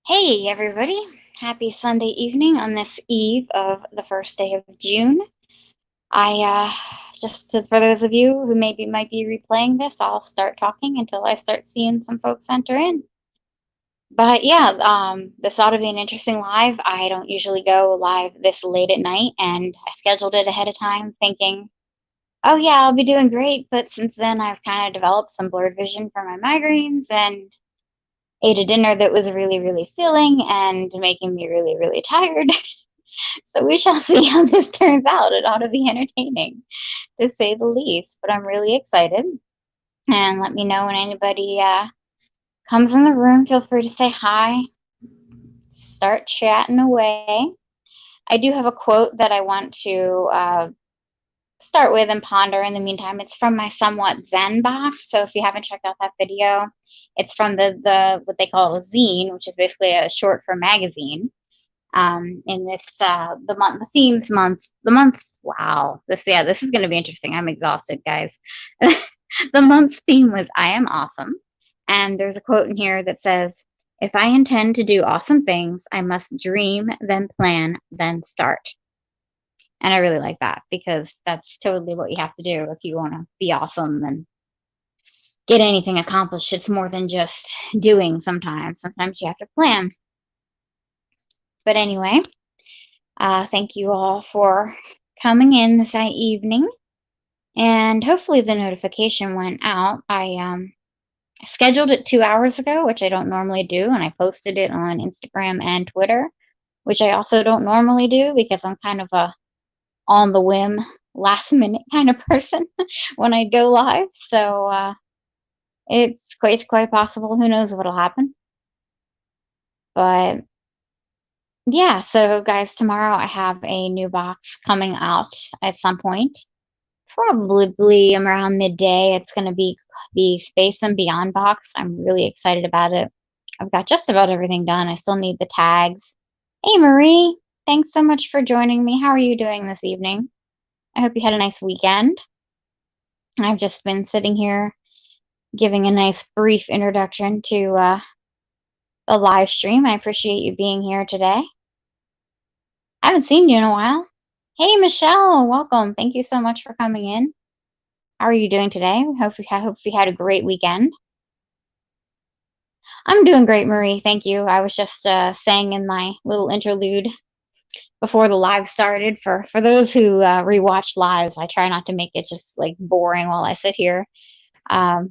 Hey, everybody. Happy Sunday evening on this eve of the first day of June. For those of you who maybe might be replaying this, I'll start talking until I start seeing some folks enter in. But yeah, this ought to be an interesting live. I don't usually go live this late at night, and I scheduled it ahead of time thinking, oh yeah, I'll be doing great. But since then, I've kind of developed some blurred vision from my migraines and ate a dinner that was really, really filling and making me really, really tired. So we shall see how this turns out. It ought to be entertaining, to say the least. But I'm really excited. And let me know when anybody comes in the room. Feel free to say hi. Start chatting away. I do have a quote that I want to start with and ponder in the meantime. It's from my Somewhat Zen box. So if you haven't checked out that video, it's from the what they call a zine, which is basically a short for magazine. In this the themes month, wow, this is going to be interesting. I'm exhausted, guys. The month's theme was I am awesome, and there's a quote in here that says, if I intend to do awesome things, I must dream, then plan, then start. And I really like that, because that's totally what you have to do if you want to be awesome and get anything accomplished. It's more than just doing. Sometimes you have to plan. But anyway, thank you all for coming in this evening, and hopefully the notification went out. I scheduled it 2 hours ago, which I don't normally do, and I posted it on Instagram and Twitter, which I also don't normally do because I'm kind of a on the whim, last minute kind of person when I go live. So it's quite possible. Who knows what'll happen? But yeah, so guys, tomorrow I have a new box coming out at some point. Probably around midday. It's going to be the Space and Beyond box. I'm really excited about it. I've got just about everything done. I still need the tags. Hey, Marie. Thanks so much for joining me. How are you doing this evening? I hope you had a nice weekend. I've just been sitting here giving a nice brief introduction to the live stream. I appreciate you being here today. I haven't seen you in a while. Hey, Michelle. Welcome. Thank you so much for coming in. How are you doing today? I hope you had a great weekend. I'm doing great, Marie. Thank you. I was just saying in my little interlude before the live started, for those who rewatch lives, I try not to make it just like boring while I sit here. But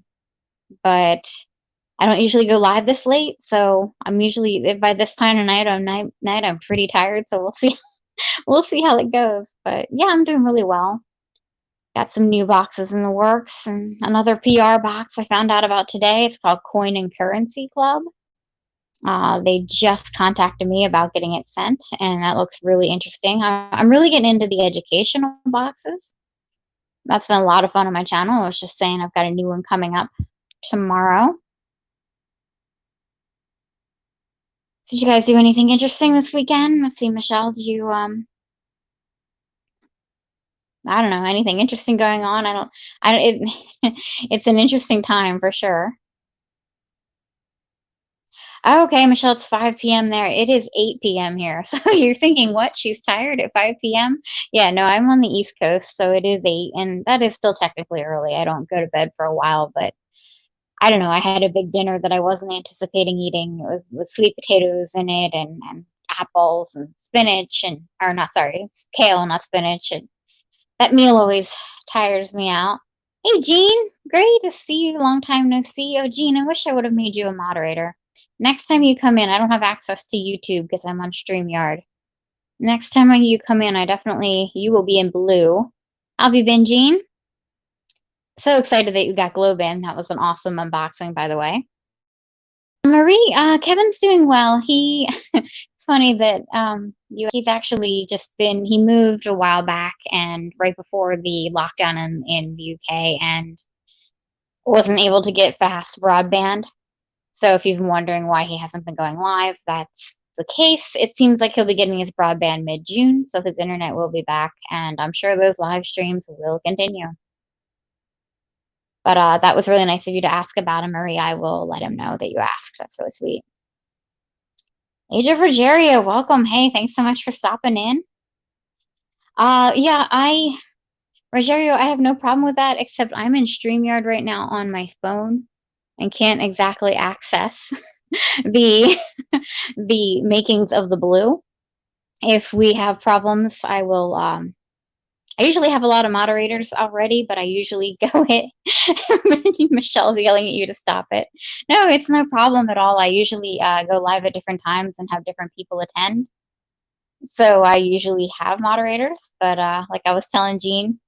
I don't usually go live this late, so I'm usually by this time of night I'm pretty tired. So we'll see we'll see how it goes. But yeah, I'm doing really well. Got some new boxes in the works, and another PR box I found out about today. It's called Coin and Currency Club. They just contacted me about getting it sent, and that looks really interesting. I'm really getting into the educational boxes. That's been a lot of fun on my channel. I was just saying I've got a new one coming up tomorrow. Did you guys do anything interesting this weekend? Let's see, Michelle, did you I don't know, anything interesting going on? It's an interesting time for sure. Oh, okay, Michelle, it's 5 p.m. there. It is 8 p.m. here. So you're thinking, what? She's tired at 5 p.m.? Yeah, no, I'm on the East Coast, so it is 8, and that is still technically early. I don't go to bed for a while, but I don't know. I had a big dinner that I wasn't anticipating eating. It was with sweet potatoes in it, and apples and spinach, or not, sorry, kale, not spinach. And that meal always tires me out. Hey, Jean, great to see you. Long time no see. Oh, Jean, I wish I would have made you a moderator. Next time you come in, I don't have access to YouTube because I'm on StreamYard. Next time you come in, you will be in blue. How have you been, Jean? So excited that you got Globe in. That was an awesome unboxing, by the way. Marie, Kevin's doing well. It's funny that he's actually he moved a while back, and right before the lockdown in the UK, and wasn't able to get fast broadband. So if you've been wondering why he hasn't been going live, that's the case. It seems like he'll be getting his broadband mid-June, so his internet will be back, and I'm sure those live streams will continue. But that was really nice of you to ask about him, Marie. I will let him know that you asked. That's really sweet. Age of Rogerio, welcome. Hey, thanks so much for stopping in. Yeah, Rogerio, I have no problem with that, except I'm in StreamYard right now on my phone and can't exactly access the the makings of the blue. If we have problems, I will I usually have a lot of moderators already, but I usually go hit Michelle's yelling at you to stop it. No, it's no problem at all. I usually go live at different times and have different people attend. So I usually have moderators, but like I was telling Jean,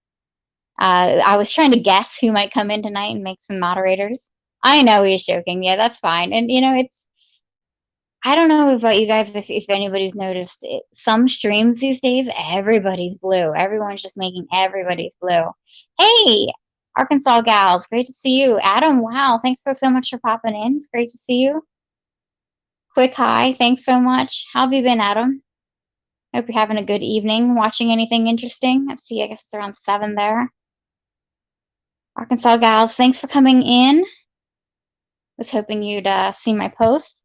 I was trying to guess who might come in tonight and make some moderators. I know he's joking. Yeah, that's fine. And it's I don't know about you guys if anybody's noticed it. Some streams these days, everybody's blue. Everyone's just making everybody's blue. Hey, Arkansas gals, great to see you. Adam, wow, thanks so much for popping in. It's great to see you. Quick hi, thanks so much. How have you been, Adam? Hope you're having a good evening. Watching anything interesting? Let's see, I guess it's around 7 there. Arkansas gals, thanks for coming in. Was hoping you'd see my post.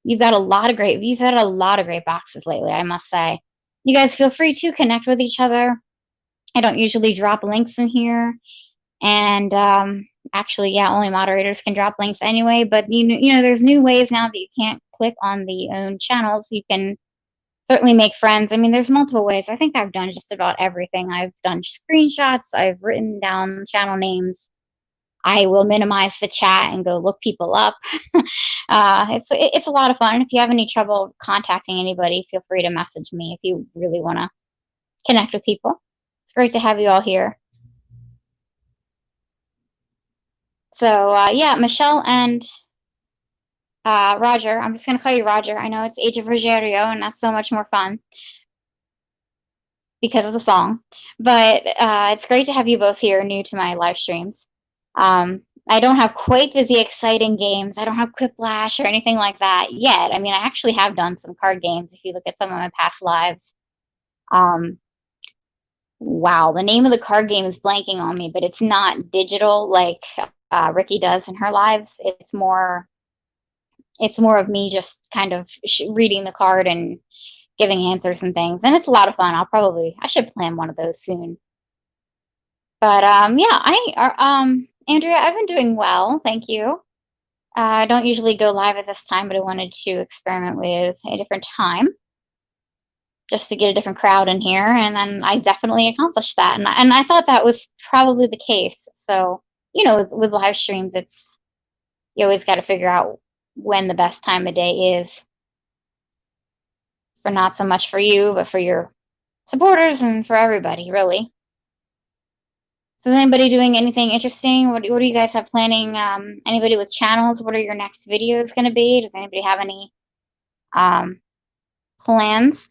You've had a lot of great boxes lately, I must say. You guys feel free to connect with each other. I don't usually drop links in here, and actually, yeah, only moderators can drop links anyway. But there's new ways now that you can't click on the own channels. You can certainly make friends. I mean, there's multiple ways. I think I've done just about everything. I've done screenshots. I've written down channel names. I will minimize the chat and go look people up. It's a lot of fun. If you have any trouble contacting anybody, feel free to message me if you really want to connect with people. It's great to have you all here. So yeah, Michelle and Roger. I'm just gonna call you Roger. I know it's Age of Rogerio, and that's so much more fun because of the song. But it's great to have you both here, new to my live streams. I don't have quite the exciting games. I don't have Quiplash or anything like that yet. I mean, I actually have done some card games if you look at some of my past lives. Wow, the name of the card game is blanking on me, but it's not digital like Ricky does in her lives. It's more of me just kind of reading the card and giving answers and things, and it's a lot of fun. I should plan one of those soon. But yeah, Andrea, I've been doing well, thank you. I don't usually go live at this time, but I wanted to experiment with a different time just to get a different crowd in here, and then I definitely accomplished that. And I thought that was probably the case. So, with live streams, you always got to figure out when the best time of day is for not so much for you, but for your supporters and for everybody, really. So is anybody doing anything interesting? What do you guys have planning? Anybody with channels? What are your next videos going to be? Does anybody have any plans?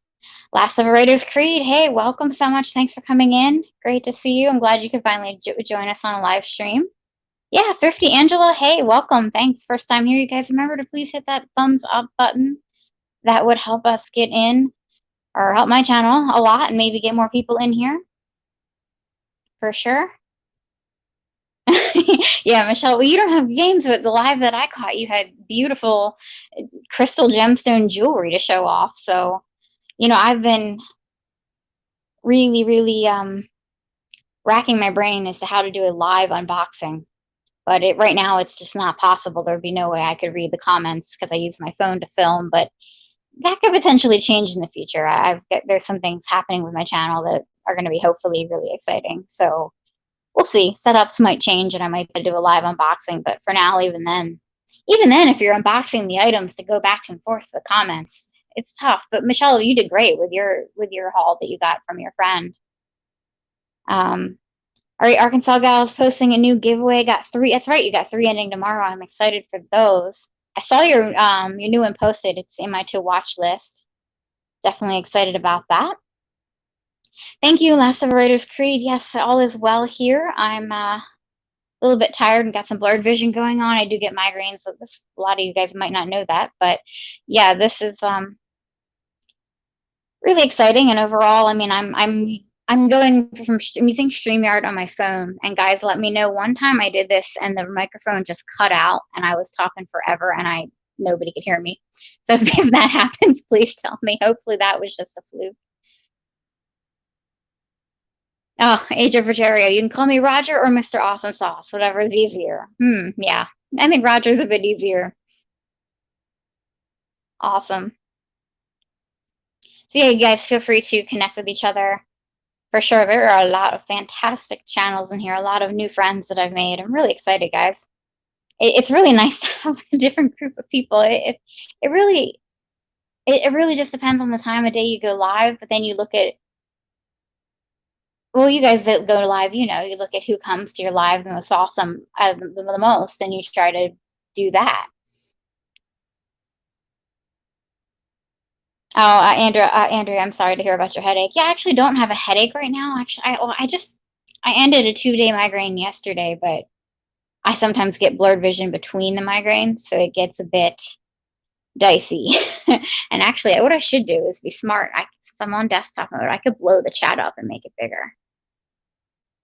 Last of a Raiders Creed. Hey, welcome so much. Thanks for coming in. Great to see you. I'm glad you could finally join us on a live stream. Yeah, Thrifty Angela. Hey, welcome. Thanks. First time here. You guys remember to please hit that thumbs up button. That would help us get in or help my channel a lot and maybe get more people in here. For sure. Yeah, Michelle, well, you don't have games, but the live that I caught, you had beautiful crystal gemstone jewelry to show off. So, I've been really, really racking my brain as to how to do a live unboxing. But right now, it's just not possible. There'd be no way I could read the comments because I use my phone to film. But that could potentially change in the future. There's some things happening with my channel that are going to be hopefully really exciting. So we'll see. Setups might change, and I might do a live unboxing. But for now, even then, if you're unboxing the items to go back and forth the comments, it's tough. But Michelle, you did great with your haul that you got from your friend. All right, Arkansas gals posting a new giveaway. Got 3. That's right, you got 3 ending tomorrow. I'm excited for those. I saw your new one posted. It's in my to watch list. Definitely excited about that. Thank you, Last of a Raiders Creed. Yes, all is well here. I'm a little bit tired and got some blurred vision going on. I do get migraines, so a lot of you guys might not know that, but yeah, this is really exciting. And overall, I mean, I'm going I'm using StreamYard on my phone, and guys, let me know. One time I did this and the microphone just cut out and I was talking forever and I nobody could hear me. So if that happens, please tell me. Hopefully that was just a fluke. Oh, Age of Rogerio. You can call me Roger or Mr. Awesome Sauce, whatever's easier. Yeah. I think Roger's a bit easier. Awesome. So yeah, you guys feel free to connect with each other. For sure, there are a lot of fantastic channels in here, a lot of new friends that I've made. I'm really excited, guys. It's really nice to have a different group of people. It really it really just depends on the time of day you go live, but then you look at, well, you guys that go live, you look at who comes to your live and what's awesome the most, and you try to do that. Oh, Andrea, I'm sorry to hear about your headache. Yeah, I actually don't have a headache right now. Actually, I ended a 2-day migraine yesterday, but I sometimes get blurred vision between the migraines, so it gets a bit dicey. And actually, what I should do is be smart. Since I'm on desktop mode, I could blow the chat up and make it bigger.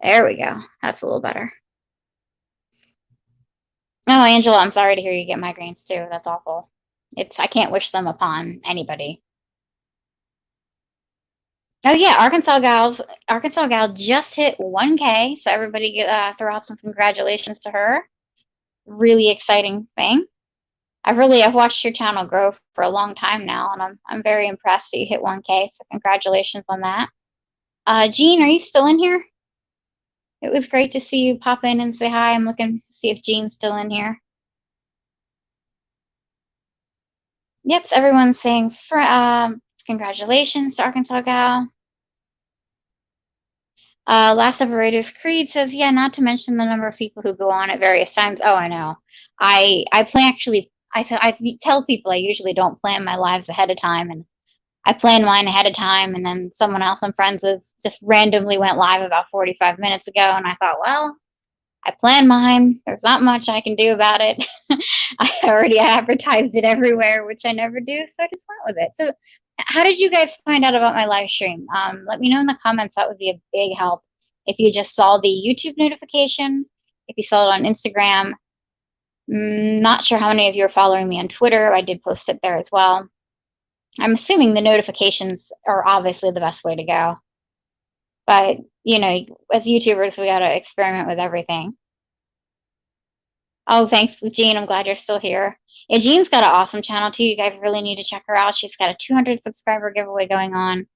There we go. That's a little better. Oh, Angela, I'm sorry to hear you get migraines too. That's awful. I can't wish them upon anybody. Oh yeah, Arkansas Gal just hit 1K, so everybody throw out some congratulations to her. Really exciting thing. I've watched your channel grow for a long time now, and I'm very impressed that you hit 1K. So congratulations on that. Jean, are you still in here? It was great to see you pop in and say hi. I'm looking to see if Jean's still in here. Yep, so everyone's saying congratulations to Arkansas Gal. Last of Raiders Creed says, yeah, not to mention the number of people who go on at various times. Oh, I know. I tell people I usually don't plan my lives ahead of time, and I plan mine ahead of time, and then someone else I'm friends with just randomly went live about 45 minutes ago, and I thought, well, I planned mine. There's not much I can do about it. I already advertised it everywhere, which I never do, so I just went with it. So how did you guys find out about my live stream? Let me know in the comments. That would be a big help. If you just saw the YouTube notification, if you saw it on Instagram, not sure how many of you are following me on Twitter. I did post it there as well. I'm assuming the notifications are obviously the best way to go. But, as YouTubers, we got to experiment with everything. Oh, thanks, Jean. I'm glad you're still here. Yeah, Jean's got an awesome channel, too. You guys really need to check her out. She's got a 200 subscriber giveaway going on.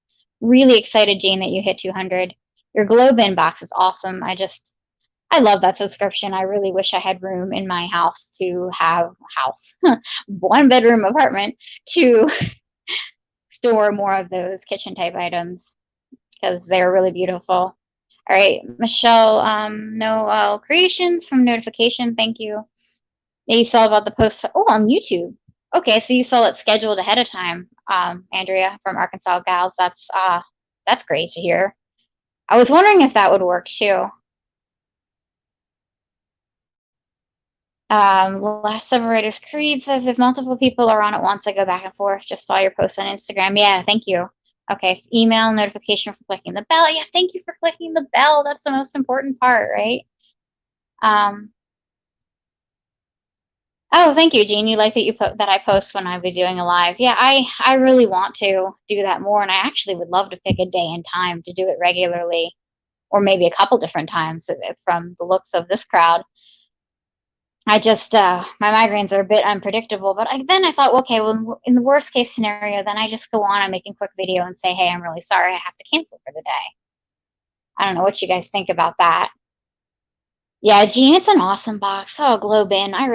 Really excited, Jean, that you hit 200. Your glow bin box is awesome. I love that subscription. I really wish I had room in my house to have one bedroom apartment to store more of those kitchen type items because they're really beautiful. All right, Michelle, Noel Creations from Notification. Thank you. Yeah, you saw about the post. Oh, on YouTube. Okay, so you saw it scheduled ahead of time, Andrea from Arkansas Gals. That's great to hear. I was wondering if that would work too. Last Separator's Creed says if multiple people are on at once, I go back and forth. Just saw your post on Instagram. Yeah, thank you. Okay, so email notification for clicking the bell. Yeah, thank you for clicking the bell. That's the most important part, right? Oh, thank you, Jean. You like that I post when I be doing a live. Yeah, I really want to do that more, and I actually would love to pick a day and time to do it regularly, or maybe a couple different times from the looks of this crowd. I just my migraines are a bit unpredictable, but then I thought, okay, well, in the worst case scenario, then I just go on and make a quick video and say, hey, I'm really sorry, I have to cancel for the day. I don't know what you guys think about that. Yeah, Jean, it's an awesome box. Oh, glow bin. I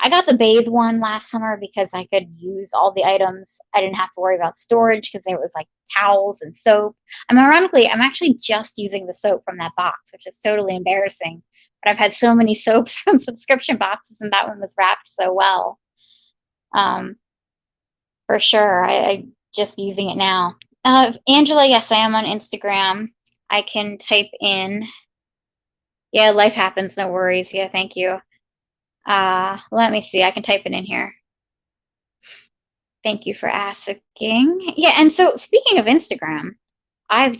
got the bathe one last summer because I could use all the items. I didn't have to worry about storage because there was like towels and soap. Ironically, I'm actually just using the soap from that box, which is totally embarrassing. But I've had so many soaps from subscription boxes, and that one was wrapped so well. For sure. I just using it now. Angela, yes, I am on Instagram. I can type in. Yeah, life happens. No worries. Yeah, thank you. Let me see. I can type it in here. Thank you for asking. Yeah, and so speaking of Instagram, and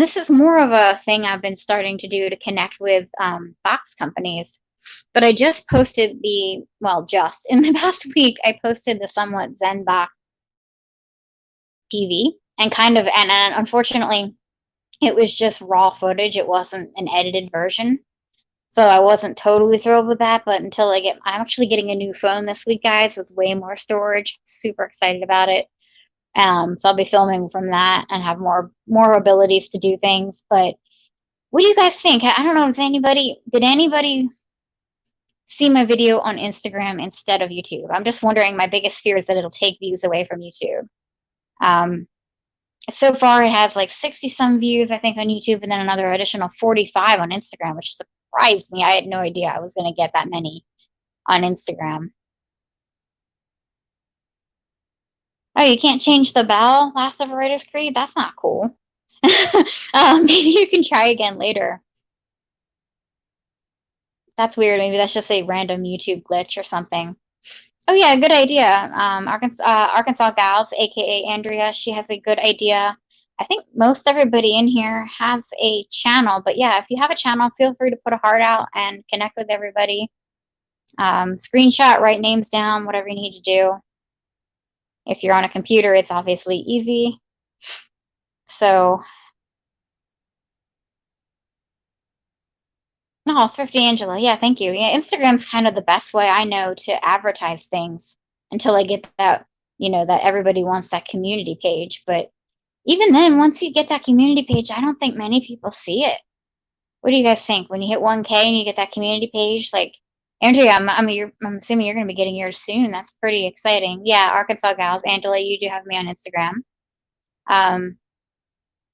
this is more of a thing I've been starting to do to connect with box companies. But I just posted just in the past week, I posted the Somewhat Zen Box TV and unfortunately, it was just raw footage. It wasn't an edited version. So I wasn't totally thrilled with that, but I'm actually getting a new phone this week, guys, with way more storage. Super excited about it. So I'll be filming from that and have more abilities to do things. But what do you guys think? I don't know. Did anybody see my video on Instagram instead of YouTube? I'm just wondering. My biggest fear is that it'll take views away from YouTube. Um, so far, it has like 60 some views, I think, on YouTube, and then another additional 45 on Instagram, which surprised me. I had no idea I was going to get that many on Instagram. Oh, you can't change the bell, Last of a Writer's Creed? That's not cool. Maybe you can try again later. That's weird. Maybe that's just a random YouTube glitch or something. Oh yeah, good idea. Arkansas Gals, aka Andrea, she has a good idea. I think most everybody in here has a channel, but yeah, if you have a channel, feel free to put a heart out and connect with everybody. Screenshot, write names down, whatever you need to do. If you're on a computer, it's obviously easy. So, no, Thrifty Angela, yeah, thank you. Yeah, Instagram's kind of the best way I know to advertise things until I get that everybody wants that community page. But even then, once you get that community page, I don't think many people see it. What do you guys think? When you hit 1K and you get that community page, like Andrea, I'm assuming you're going to be getting yours soon. That's pretty exciting. Yeah, Arkansas Gals, Angela, you do have me on Instagram.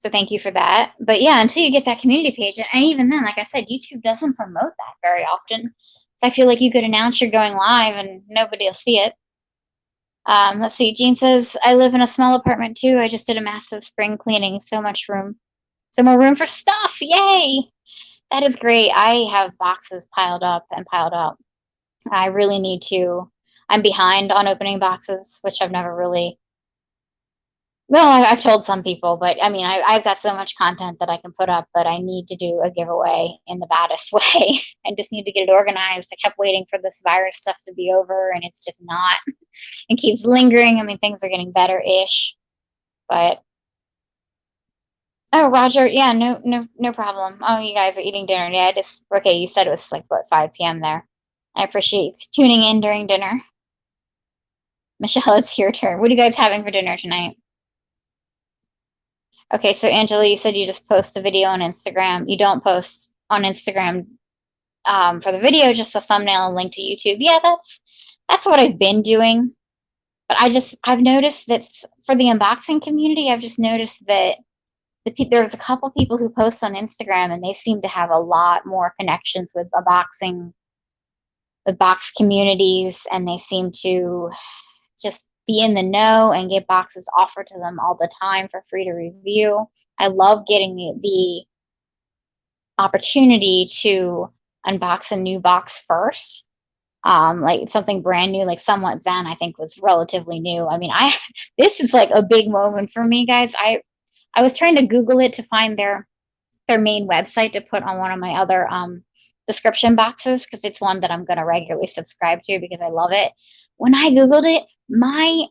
So thank you for that. But yeah, until you get that community page, and even then, like I said, YouTube doesn't promote that very often. So I feel like you could announce you're going live and nobody will see it. Let's see. Jean says, I live in a small apartment too. I just did a massive spring cleaning. So much room. So more room for stuff. Yay. That is great. I have boxes piled up and piled up. I really need to. I'm behind on opening boxes, which I've never really. Well, I've told some people, but I mean, I've got so much content that I can put up, but I need to do a giveaway in the baddest way. I just need to get it organized. I kept waiting for this virus stuff to be over, and it's just not. It keeps lingering. I mean, things are getting better-ish, but oh, Roger, yeah, no problem. Oh, you guys are eating dinner. Yeah, okay. You said it was like what 5 p.m. there. I appreciate you tuning in during dinner. Michelle, it's your turn. What are you guys having for dinner tonight? Okay, so Angela, you said you just post the video on Instagram. You don't post on Instagram for the video, just the thumbnail and link to YouTube. Yeah, that's what I've been doing. But I've noticed that for the unboxing community, I've just noticed that there's a couple people who post on Instagram and they seem to have a lot more connections with box communities, and they seem to just be in the know and get boxes offered to them all the time for free to review. I love getting the opportunity to unbox a new box first. Like something brand new, like Somewhat Zen, I think was relatively new. I mean, this is like a big moment for me, guys. I was trying to Google it to find their main website to put on one of my other description boxes, because it's one that I'm going to regularly subscribe to because I love it. When I Googled it,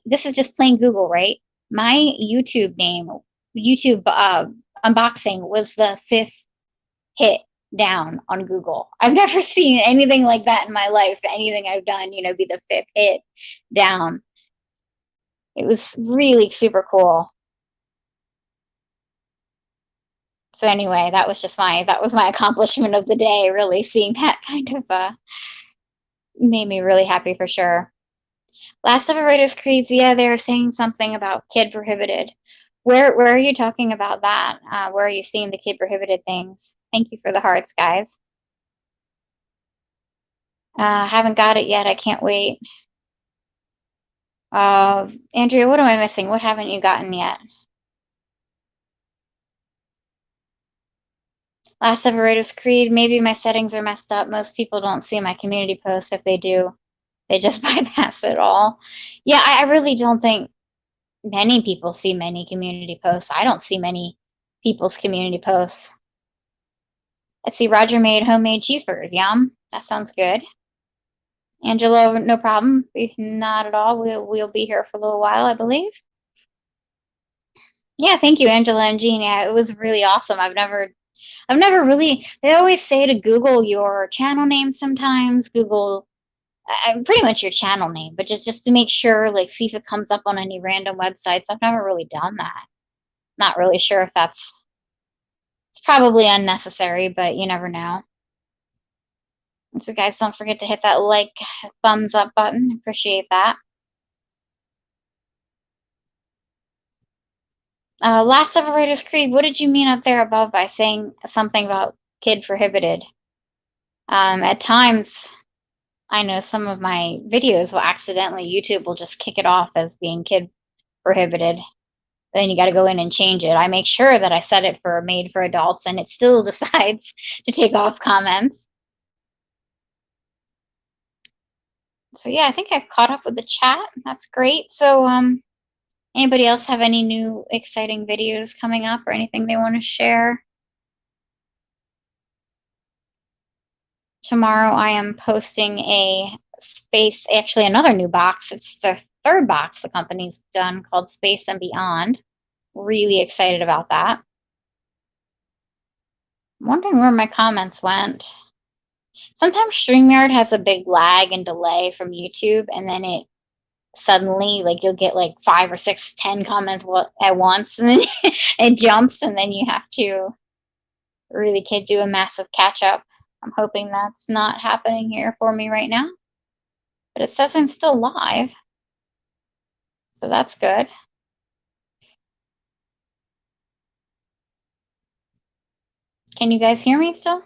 this is just plain Google, right? My YouTube unboxing was the 5th hit down on Google. I've never seen anything like that in my life. Anything I've done, be the 5th hit down. It was really super cool. So anyway, that was my accomplishment of the day. Really seeing that kind of made me really happy for sure. Last of a Writer's Creed, yeah, they were saying something about kid prohibited. Where are you talking about that? Where are you seeing the kid prohibited things? Thank you for the hearts, guys. Haven't got it yet. I can't wait. Andrea, what am I missing? What haven't you gotten yet? Last of a Writer's Creed, maybe my settings are messed up. Most people don't see my community posts. If they do, they just bypass it all. Yeah, I really don't think many people see many community posts. I don't see many people's community posts. Let's see, Roger made homemade cheeseburgers. Yum. That sounds good. Angela, no problem. Not at all. We'll be here for a little while, I believe. Yeah, thank you, Angela and Jean. Yeah, it was really awesome. I've never really. They always say to Google your channel name sometimes. Google pretty much your channel name, but just to make sure, like, see if it comes up on any random websites. I've never really done that. Not really sure if that's. It's probably unnecessary, but you never know. So, guys, don't forget to hit that like, thumbs up button. Appreciate that. Last of Writer's Creed, what did you mean up there above by saying something about kid prohibited? At times, I know some of my videos will accidentally, YouTube will just kick it off as being kid prohibited. Then you got to go in and change it. I make sure that I set it for made for adults, and it still decides to take off comments. So yeah, I think I've caught up with the chat. That's great. So anybody else have any new exciting videos coming up or anything they want to share? Tomorrow I am posting actually another new box. It's the third box the company's done called Space and Beyond. Really excited about that. I'm wondering where my comments went. Sometimes StreamYard has a big lag and delay from YouTube, and then it suddenly, like, you'll get like 5 or 6, 10 comments at once, and then it jumps, and then you have to really do a massive catch up. I'm hoping that's not happening here for me right now, but it says I'm still live, so that's good. Can you guys hear me still?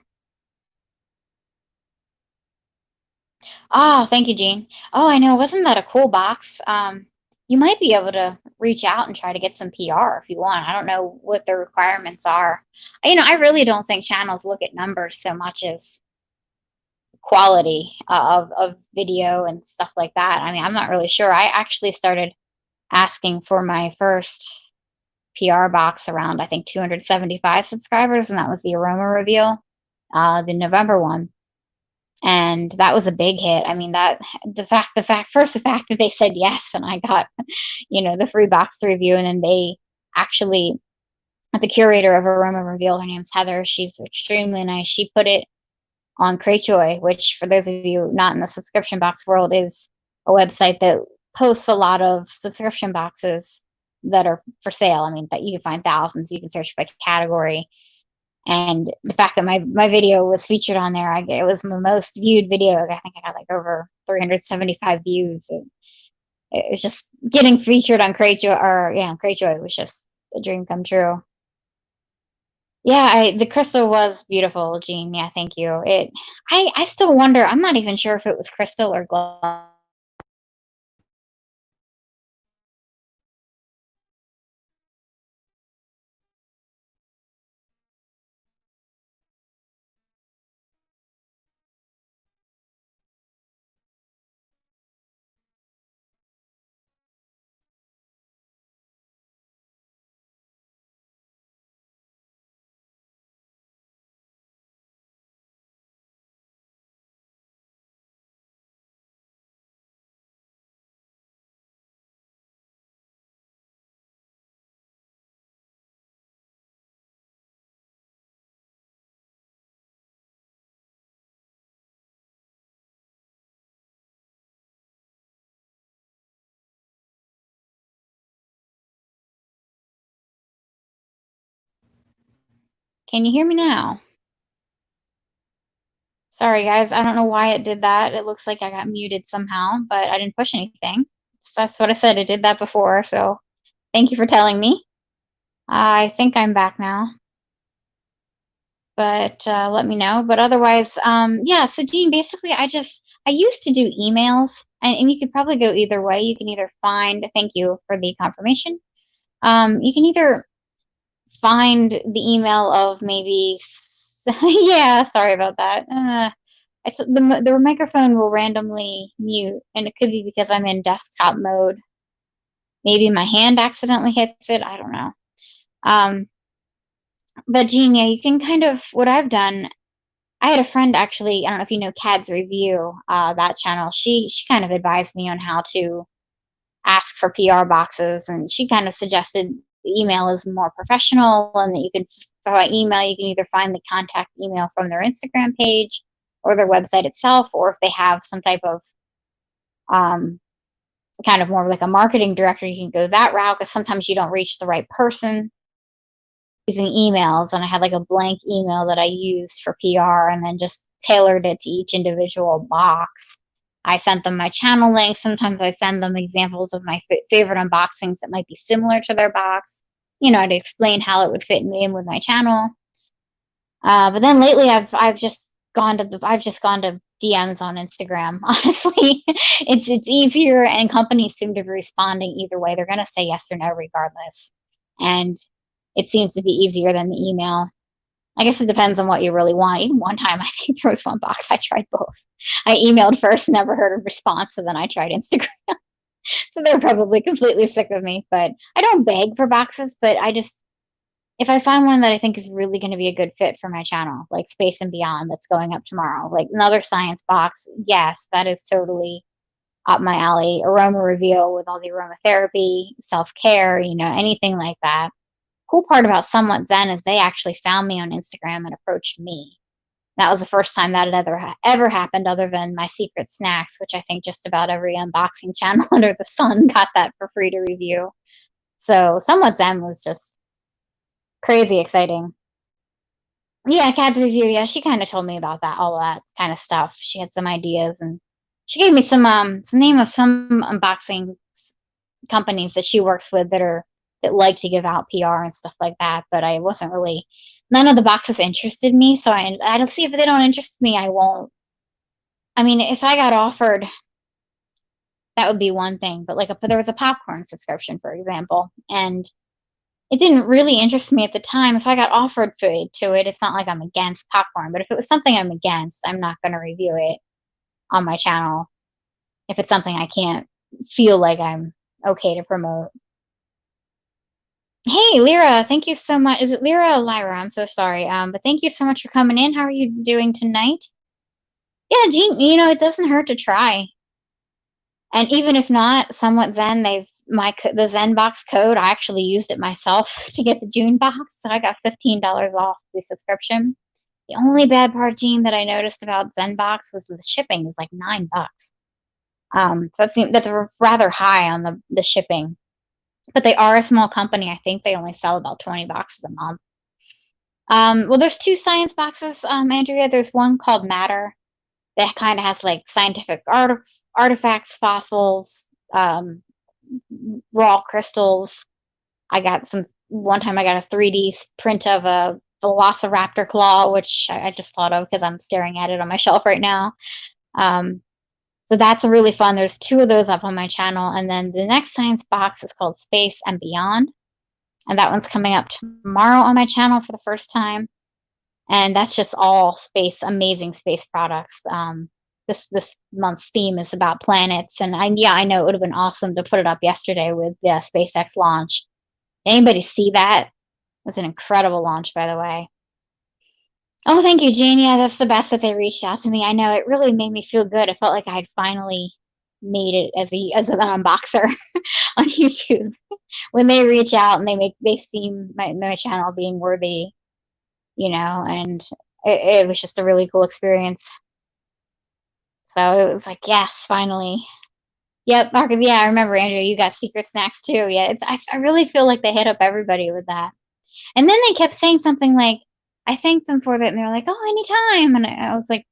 Oh, thank you, Jean. Oh, I know. Wasn't that a cool box? You might be able to reach out and try to get some PR if you want. I don't know what the requirements are. I really don't think channels look at numbers so much as quality of video and stuff like that. I mean, I'm not really sure. I actually started asking for my first PR box around, I think, 275 subscribers, and that was the aroma reveal, the November one. And that was a big hit. I mean, the fact that they said yes, and I got, the free box review, and then they actually, the curator of Aroma Reveal, her name's Heather. She's extremely nice. She put it on Cratejoy, which, for those of you not in the subscription box world, is a website that posts a lot of subscription boxes that are for sale. I mean, that you can find thousands. You can search by category. And the fact that my video was featured on there, it was my most viewed video. I think I got like over 375 views. It was just getting featured on Cratejoy was just a dream come true. Yeah, the crystal was beautiful, Jean. Yeah, thank you. I still wonder. I'm not even sure if it was crystal or glass. Can you hear me now? Sorry, guys. I don't know why it did that. It looks like I got muted somehow, but I didn't push anything. So that's what I said. It did that before. So thank you for telling me. I think I'm back now, but let me know. But otherwise, yeah. So Jean, basically, I used to do emails, and you could probably go either way. You can either find. Thank you for the confirmation. You can either find the email of maybe. Yeah, sorry about that. The microphone will randomly mute, and it could be because I'm in desktop mode. Maybe my hand accidentally hits it. I don't know. But Jean, yeah, you can kind of, what I've done I had a friend actually, I don't know if you know Cad's Review, that channel. She kind of advised me on how to ask for PR boxes, and she kind of suggested email is more professional, and that you could, by email, you can either find the contact email from their Instagram page or their website itself, or if they have some type of um, kind of more like a marketing director, you can go that route because sometimes you don't reach the right person using emails. And I had like a blank email that I used for PR and then just tailored it to each individual box. I sent them my channel link. Sometimes I send them examples of my favorite unboxings that might be similar to their box, to explain how it would fit in with my channel. But then lately, I've just gone to DMs on Instagram. Honestly, it's easier, and companies seem to be responding either way. They're gonna say yes or no regardless, and it seems to be easier than the email. I guess it depends on what you really want. Even one time, I think there was one box I tried both. I emailed first, never heard a response, and then I tried Instagram. So they're probably completely sick of me. But I don't beg for boxes, but if I find one that I think is really going to be a good fit for my channel, like Space and Beyond, that's going up tomorrow, like another science box, yes, that is totally up my alley. Aroma reveal with all the aromatherapy, self care, anything like that. Cool part about Somewhat Zen is they actually found me on Instagram and approached me. That was the first time that had ever happened, other than my secret snacks, which I think just about every unboxing channel under the sun got that for free to review. So Somewhat Zen was just crazy exciting. Yeah, Cad's Review. Yeah, she kind of told me about that, all of that kind of stuff. She had some ideas, and she gave me some name of some unboxing companies that she works with that like to give out PR and stuff like that. But I wasn't really, none of the boxes interested me, so I don't see, if they don't interest me, I won't. I mean, if I got offered, that would be one thing. But there was a popcorn subscription, for example, and it didn't really interest me at the time. If I got offered food to it, it's not like I'm against popcorn. But if it was something I'm against, I'm not going to review it on my channel if it's something I can't feel like I'm okay to promote. Hey, Lyra, thank you so much. Is it Lyra or Lyra? I'm so sorry. But thank you so much for coming in. How are you doing tonight? Yeah, Jean, it doesn't hurt to try. And even if not, Somewhat Zen, the Zen box code, I actually used it myself to get the June box, so I got $15 off the subscription. The only bad part, Gene, that I noticed about Zenbox was the shipping was like $9. So that's rather high on the shipping. But they are a small company. I think they only sell about 20 boxes a month. Well, there's two science boxes, Andrea. There's one called Matter that kind of has like scientific artifacts, fossils, raw crystals. One time I got a 3D print of a velociraptor claw, which I just thought of because I'm staring at it on my shelf right now. So that's really fun. There's two of those up on my channel. And then the next science box is called Space and Beyond. And that one's coming up tomorrow on my channel for the first time. And that's just all amazing space products. This month's theme is about planets. And I know it would have been awesome to put it up yesterday with the SpaceX launch. Anybody see that? It was an incredible launch, by the way. Oh, thank you, Jean. Yeah, that's the best that they reached out to me. I know it really made me feel good. I felt like I had finally made it as an unboxer on YouTube. When they reach out and they see my channel being worthy, and it was just a really cool experience. So it was like, yes, finally. Yep, Marcus. Yeah, I remember, Andrew. You got secret snacks too. Yeah, I really feel like they hit up everybody with that. And then they kept saying something like, I thanked them for that, and they're like, "Oh, anytime." And I was like,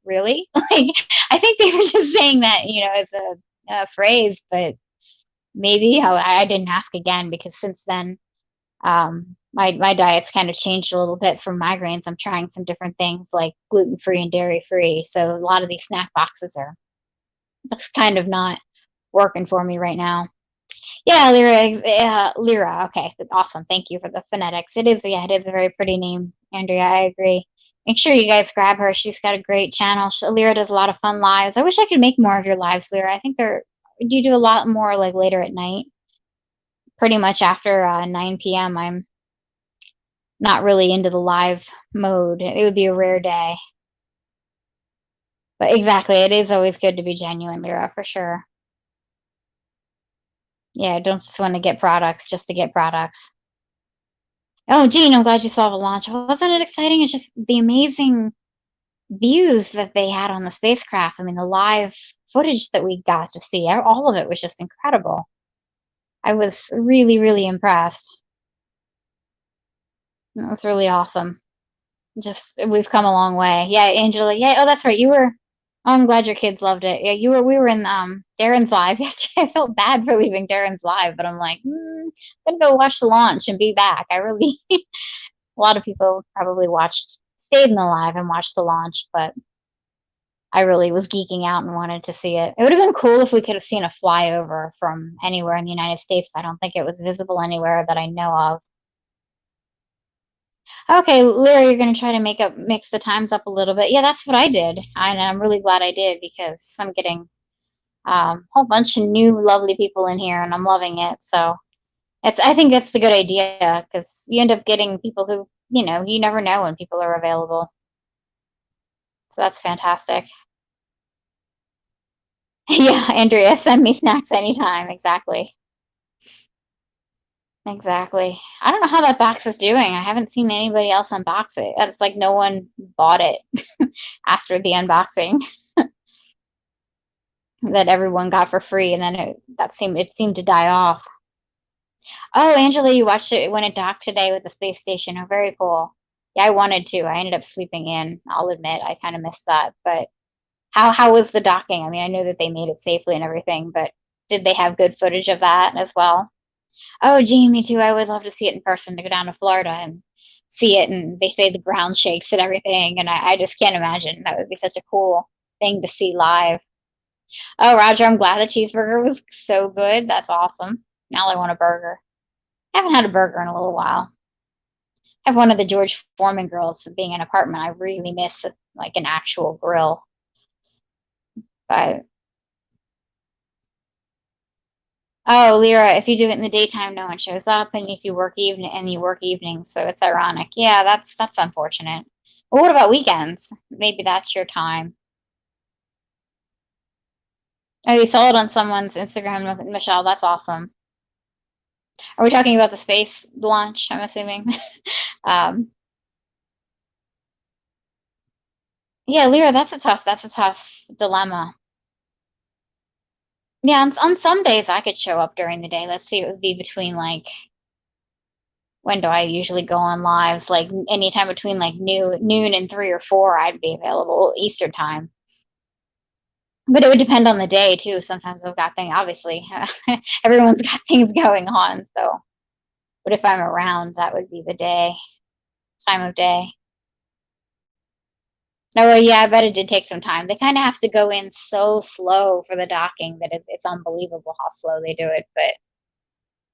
"Really?" Like, I think they were just saying that, as a phrase, but maybe I didn't ask again because since then, my diet's kind of changed a little bit for migraines. I'm trying some different things like gluten-free and dairy-free. So a lot of these snack boxes are just kind of not working for me right now. Yeah, Lyra. Okay, awesome. Thank you for the phonetics. It is a very pretty name, Andrea. I agree. Make sure you guys grab her. She's got a great channel. Lyra does a lot of fun lives. I wish I could make more of your lives, Lyra. I think you do a lot more like later at night. Pretty much after 9 p.m. I'm not really into the live mode. It would be a rare day. But exactly, it is always good to be genuine, Lyra, for sure. Yeah, don't just want to get products just to get products. Oh, Gene, I'm glad you saw the launch. Wasn't it exciting? It's just the amazing views that they had on the spacecraft. I mean, the live footage that we got to see, all of it was just incredible. I was really, really impressed. It was really awesome. Just we've come a long way. Yeah, Angela. Yeah, oh, that's right. You were. Oh, I'm glad your kids loved it. Yeah, you were. We were in Darren's live yesterday. I felt bad for leaving Darren's live, but I'm like, I'm gonna go watch the launch and be back. I really. A lot of people probably stayed in the live and watched the launch, but I really was geeking out and wanted to see it. It would have been cool if we could have seen a flyover from anywhere in the United States, but I don't think it was visible anywhere that I know of. Okay, Lyra, you're gonna try to mix the times up a little bit. Yeah, that's what I did, and I'm really glad I did because I'm getting a whole bunch of new lovely people in here, and I'm loving it. So I think that's a good idea because you end up getting people who you never know when people are available. So that's fantastic. Yeah, Andrea, send me snacks anytime. Exactly. Exactly. I don't know how that box is doing. I haven't seen anybody else unbox it. It's like no one bought it after the unboxing that everyone got for free, and then it seemed to die off. Oh, Angela, you watched it when it docked today with the space station. Oh, very cool. Yeah, I wanted to. I ended up sleeping in. I'll admit, I kind of missed that. But how was the docking? I mean, I know that they made it safely and everything, but did they have good footage of that as well? Oh, gee, me too. I would love to see it in person, to go down to Florida and see it. And they say the ground shakes and everything. And I just can't imagine. That would be such a cool thing to see live. Oh, Roger, I'm glad the cheeseburger was so good. That's awesome. Now I want a burger. I haven't had a burger in a little while. I have one of the George Foreman grills. Being an apartment, I really miss like an actual grill. But oh, Lyra, if you do it in the daytime, no one shows up, and if you work evenings, so it's ironic. Yeah, that's unfortunate. Well, what about weekends? Maybe that's your time. Oh, you saw it on someone's Instagram, Michelle. That's awesome. Are we talking about the space launch? I'm assuming. um, yeah, Lyra, that's a tough dilemma. Yeah, on some days I could show up during the day. Let's see, it would be between like when do I usually go on lives? Like anytime between like noon and 3 or 4, I'd be available Eastern time. But it would depend on the day too. Sometimes I've got things. Obviously, everyone's got things going on. So, but if I'm around, that would be the time of day. No, well, yeah, I bet it did take some time. They kind of have to go in so slow for the docking that it's unbelievable how slow they do it. But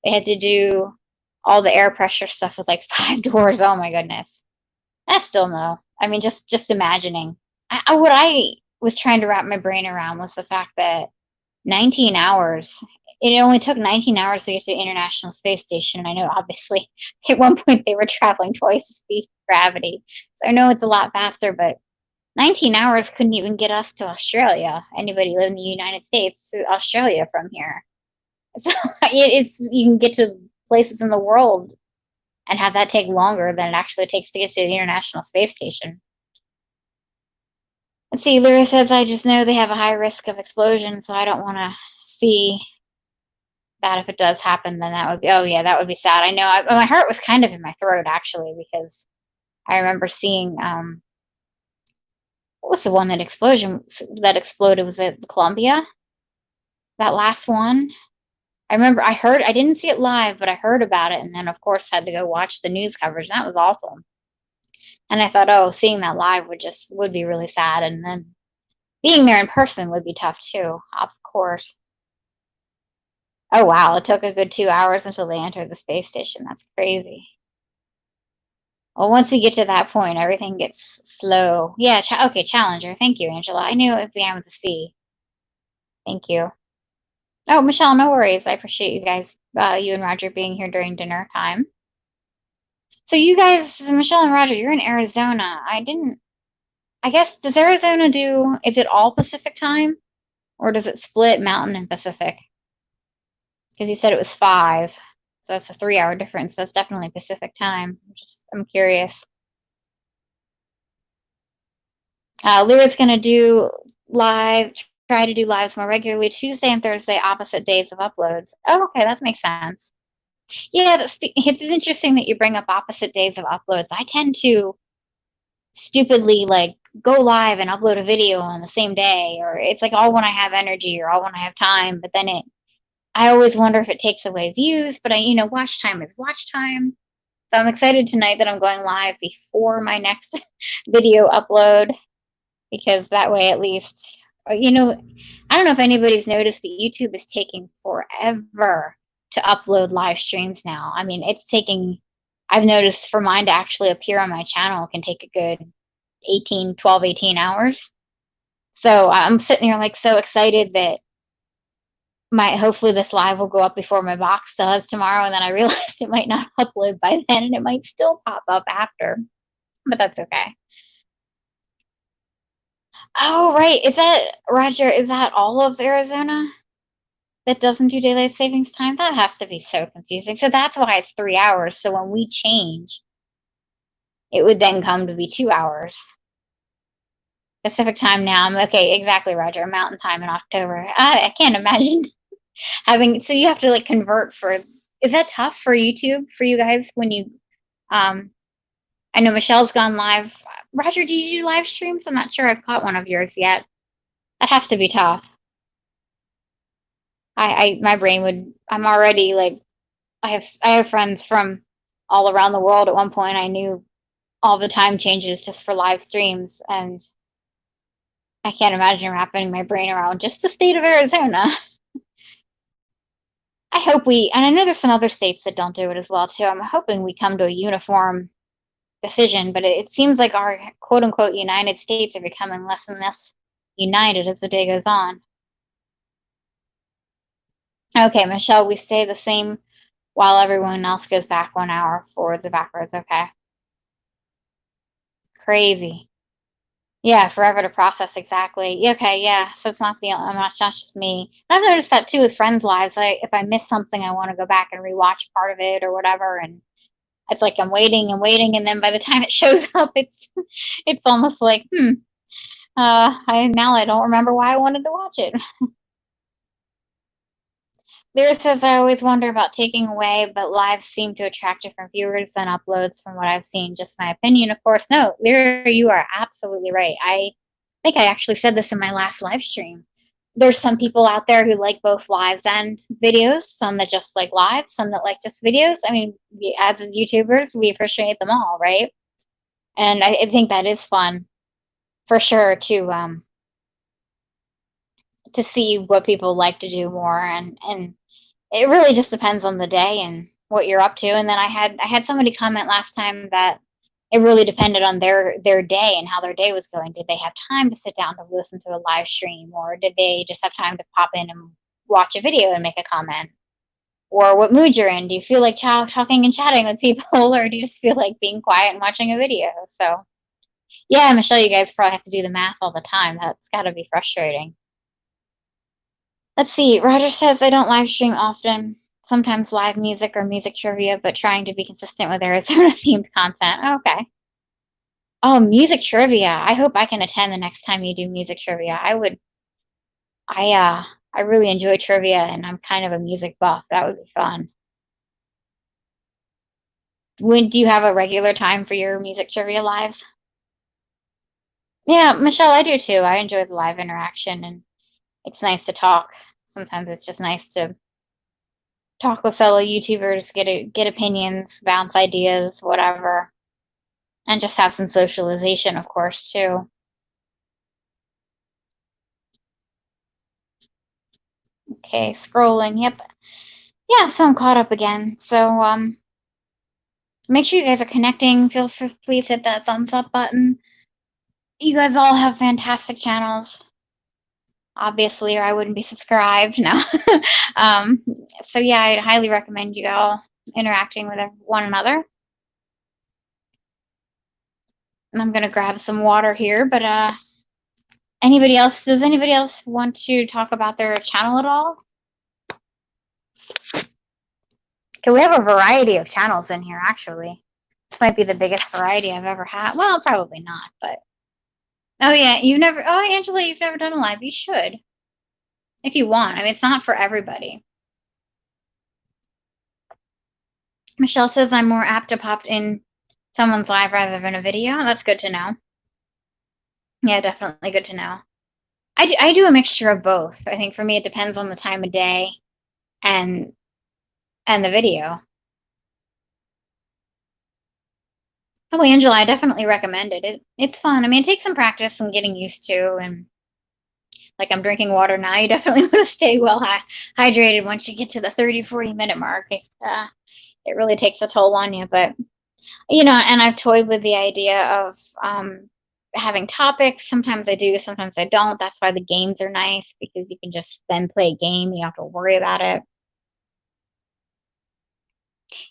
they had to do all the air pressure stuff with like 5 doors. Oh my goodness. I still know. I mean, just imagining. What I was trying to wrap my brain around was the fact that 19 hours. It only took 19 hours to get to the International Space Station. And I know, obviously, at one point they were traveling twice the speed of gravity. So I know it's a lot faster, but 19 hours couldn't even get us to Australia. Anybody living in the United States to Australia from here. So it's you can get to places in the world and have that take longer than it actually takes to get to the International Space Station. Let's see, Lyra says, I just know they have a high risk of explosion, so I don't want to see that if it does happen, then that would be, oh yeah, that would be sad. I know, my heart was kind of in my throat, actually, because I remember seeing, what was the one that exploded? Was it Columbia? That last one? I remember I didn't see it live, but I heard about it, and then, of course, had to go watch the news coverage, and that was awful. And I thought, oh, seeing that live would be really sad, and then being there in person would be tough too, of course. Oh wow, it took a good 2 hours until they entered the space station. That's crazy. Well, once we get to that point, everything gets slow. Yeah, okay, Challenger. Thank you, Angela. I knew it began with a C. Thank you. Oh, Michelle, no worries. I appreciate you guys, you and Roger being here during dinner time. So you guys, Michelle and Roger, you're in Arizona. I guess, does Arizona do, is it all Pacific time? Or does it split Mountain and Pacific? Because you said it was 5. So that's a 3-hour difference. That's definitely Pacific time. I'm curious. Lyra's going to do live, try to do lives more regularly Tuesday and Thursday, opposite days of uploads. Oh, okay, that makes sense. Yeah, it's interesting that you bring up opposite days of uploads. I tend to stupidly like go live and upload a video on the same day, or it's like all when I have energy or all when I have time, but then I always wonder if it takes away views, but watch time is watch time. So I'm excited tonight that I'm going live before my next video upload, because that way at least, I don't know if anybody's noticed, but YouTube is taking forever to upload live streams now. I mean, I've noticed for mine to actually appear on my channel can take a good 18 hours. So I'm sitting here like so excited that hopefully this live will go up before my box does tomorrow, and then I realized it might not upload by then, and it might still pop up after, but that's okay. Oh, right. Is that, Roger, is that all of Arizona that doesn't do daylight savings time? That has to be so confusing. So that's why it's 3 hours. So when we change, it would then come to be 2 hours. Pacific time now. Okay, exactly, Roger. Mountain time in October. I can't imagine so you have to like convert is that tough for YouTube, for you guys, when you, I know Michelle's gone live. Roger, do you do live streams? I'm not sure I've caught one of yours yet. That has to be tough. My brain would, I'm already like, I have friends from all around the world. At one point, I knew all the time changes just for live streams, and I can't imagine wrapping my brain around just the state of Arizona. And I know there's some other states that don't do it as well too. I'm hoping we come to a uniform decision, but it seems like our quote unquote United States are becoming less and less united as the day goes on. Okay, Michelle, we stay the same while everyone else goes back 1 hour forwards and backwards. Okay. Crazy. Yeah, forever to process, exactly. Okay, yeah. So it's not just me. I've noticed that too with friends' lives. If I miss something, I want to go back and rewatch part of it or whatever, and it's like I'm waiting and waiting, and then by the time it shows up, it's almost like, I don't remember why I wanted to watch it. Lyra says, I always wonder about taking away, but lives seem to attract different viewers than uploads from what I've seen. Just my opinion, of course. No, Lyra, you are absolutely right. I think I actually said this in my last live stream. There's some people out there who like both lives and videos, some that just like live, some that like just videos. I mean, as YouTubers, we appreciate them all, right? And I think that is fun for sure to see what people like to do more, and it really just depends on the day and what you're up to. And then I had somebody comment last time that it really depended on their day and how their day was going. Did they have time to sit down to listen to a live stream, or did they just have time to pop in and watch a video and make a comment? Or what mood you're in? Do you feel like talking and chatting with people, or do you just feel like being quiet and watching a video? So yeah, Michelle, you guys probably have to do the math all the time. That's got to be frustrating. Let's see. Roger says, I don't live stream often. Sometimes live music or music trivia, but trying to be consistent with Arizona themed content. Okay. Oh, music trivia. I hope I can attend the next time you do music trivia. I really enjoy trivia, and I'm kind of a music buff. That would be fun. When do you have a regular time for your music trivia lives? Yeah, Michelle, I do too. I enjoy the live interaction, and it's nice to talk. Sometimes it's just nice to talk with fellow YouTubers, get opinions, bounce ideas, whatever, and just have some socialization, of course, too. Okay, scrolling. Yep. Yeah, so I'm caught up again. So make sure you guys are connecting. Feel free, please hit that thumbs up button. You guys all have fantastic channels, obviously, or I wouldn't be subscribed now. um, so yeah, I'd highly recommend you all interacting with one another. I'm gonna grab some water here, but anybody else? Does anybody else want to talk about their channel at all? Okay, we have a variety of channels in here, actually. This might be the biggest variety I've ever had. Well, probably not, but oh yeah, you've never. Oh, Angela, you've never done a live. You should, if you want. I mean, it's not for everybody. Michelle says I'm more apt to pop in someone's live rather than a video. That's good to know. Yeah, definitely good to know. I do a mixture of both. I think for me it depends on the time of day and the video. Oh, Angela, I definitely recommend it. It's fun. I mean, it takes some practice and getting used to, and like I'm drinking water now. You definitely want to stay well hydrated once you get to the 30-40 minute mark. It really takes a toll on you, but you know, and I've toyed with the idea of having topics. Sometimes I do, sometimes I don't. That's why the games are nice, because you can just then play a game. You don't have to worry about it.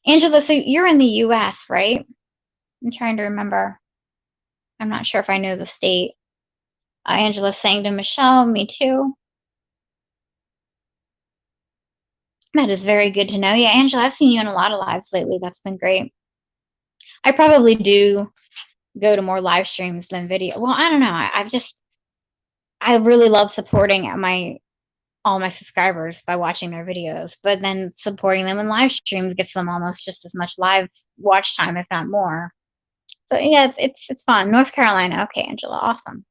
Angela, so you're in the US, right? I'm trying to remember. I'm not sure if I know the state. Angela's saying to Michelle, me too. That is very good to know. Yeah, Angela, I've seen you in a lot of lives lately. That's been great. I probably do go to more live streams than video. Well, I don't know. I really love supporting all my subscribers by watching their videos, but then supporting them in live streams gets them almost just as much live watch time, if not more. So yeah, it's fun. North Carolina. Okay, Angela, awesome.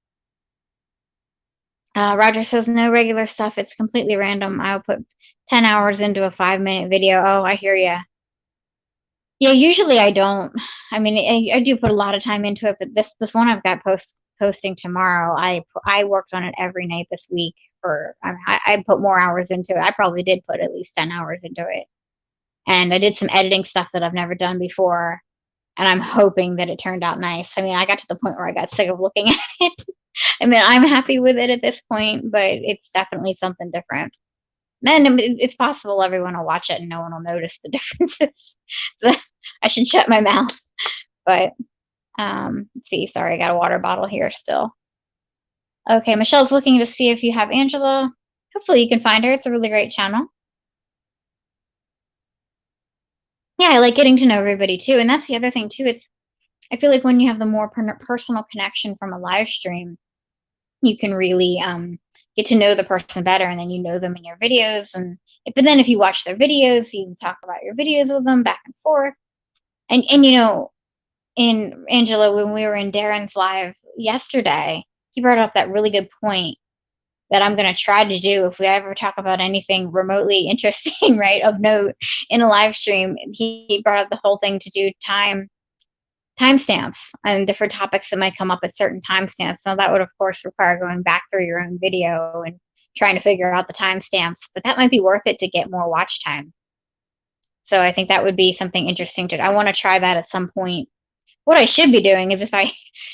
Roger says no regular stuff. It's completely random. I'll put 10 hours into a 5-minute video. Oh, I hear ya. Yeah, usually I don't. I mean, I do put a lot of time into it, but this one I've got posting tomorrow. I worked on it every night this week. I put more hours into it. I probably did put at least 10 hours into it, and I did some editing stuff that I've never done before, and I'm hoping that it turned out nice. I mean, I got to the point where I got sick of looking at it. I mean, I'm happy with it at this point, but it's definitely something different. And it's possible everyone will watch it and no one will notice the differences. I should shut my mouth. But let's see. Sorry, I got a water bottle here still. Okay, Michelle's looking to see if you have Angela. Hopefully you can find her. It's a really great channel. Yeah, I like getting to know everybody too. And that's the other thing too. I feel like when you have the more personal connection from a live stream, you can really get to know the person better, and then you know them in your videos. But then if you watch their videos, you can talk about your videos with them back and forth. And you know, in Angela, when we were in Darren's live yesterday, he brought up that really good point that I'm going to try to do if we ever talk about anything remotely interesting, right, of note in a live stream. He brought up the whole thing to do timestamps and different topics that might come up at certain timestamps. Now, that would, of course, require going back through your own video and trying to figure out the timestamps, but that might be worth it to get more watch time. So I think that would be something interesting to. I want to try that at some point. What I should be doing is if I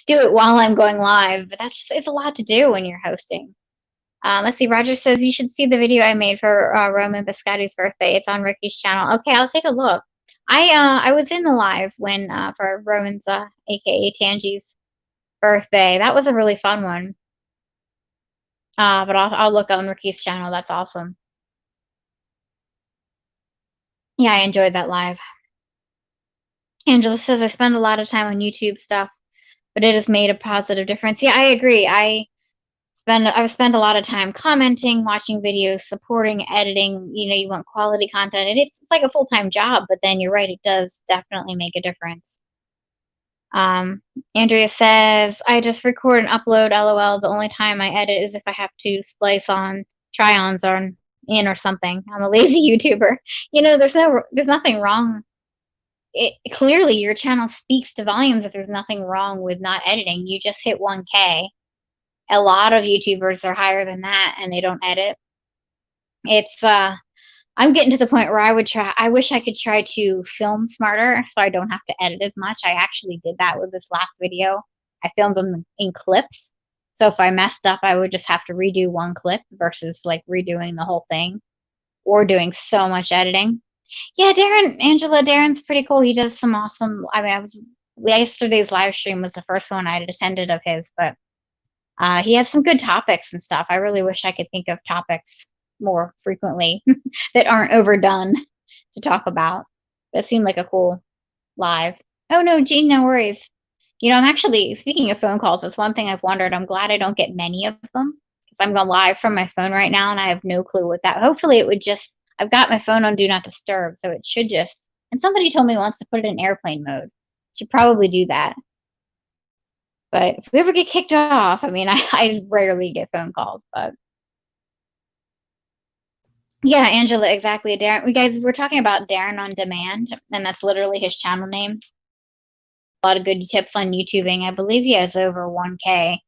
do it while I'm going live, but it's a lot to do when you're hosting. Let's see. Roger says you should see the video I made for Roman Biscotti's birthday. It's on Ricky's channel. Okay, I'll take a look. I was in the live when for Roman's aka Tangi's birthday. That was a really fun one. But I'll look on Ricky's channel. That's awesome. Yeah, I enjoyed that live. Angela says I spend a lot of time on YouTube stuff, but it has made a positive difference. Yeah, I agree. I've spent a lot of time commenting, watching videos, supporting, editing. You know, you want quality content, and it's like a full-time job, but then you're right, it does definitely make a difference. Andrea says, I just record and upload, LOL. The only time I edit is if I have to splice on try-ons on in or something. I'm a lazy YouTuber. You know, there's nothing wrong. Clearly your channel speaks to volumes that there's nothing wrong with not editing. You just hit 1K. A lot of YouTubers are higher than that and they don't edit. It's I'm getting to the point where I wish I could try to film smarter so I don't have to edit as much. I actually did that with this last video. I filmed them in clips. So if I messed up, I would just have to redo one clip versus like redoing the whole thing or doing so much editing. Yeah, Darren's pretty cool. He does some awesome. I mean, yesterday's live stream was the first one I'd attended of his, but he has some good topics and stuff. I really wish I could think of topics more frequently that aren't overdone to talk about. That seemed like a cool live. Oh no, Gene, no worries. I'm actually, speaking of phone calls, that's one thing I've wondered. I'm glad I don't get many of them because I'm going live from my phone right now and I have no clue what that. Hopefully, it would just. I've got my phone on Do Not Disturb, so it should just. And somebody told me once to put it in airplane mode. Should probably do that. But if we ever get kicked off, I mean, I rarely get phone calls, but. Yeah, Angela, exactly. Darren, we're talking about Darren on Demand, and that's literally his channel name. A lot of good tips on YouTubing. I believe he has over 1K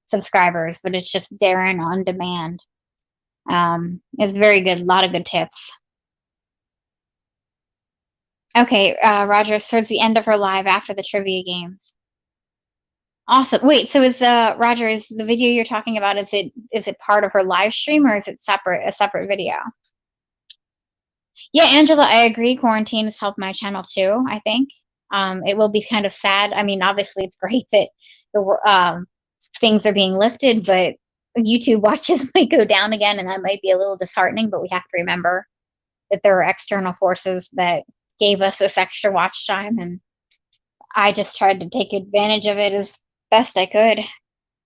subscribers, but it's just Darren on Demand. It's very good. A lot of good tips. Okay, Roger, towards the end of her live after the trivia games. Awesome. Wait, so Roger, is the video you're talking about, is it part of her live stream or is it a separate video? Yeah, Angela, I agree. Quarantine has helped my channel too, I think. It will be kind of sad. I mean, obviously it's great that the things are being lifted, but YouTube watches might go down again, and that might be a little disheartening, but we have to remember that there are external forces that gave us this extra watch time, and I just tried to take advantage of it as best I could. And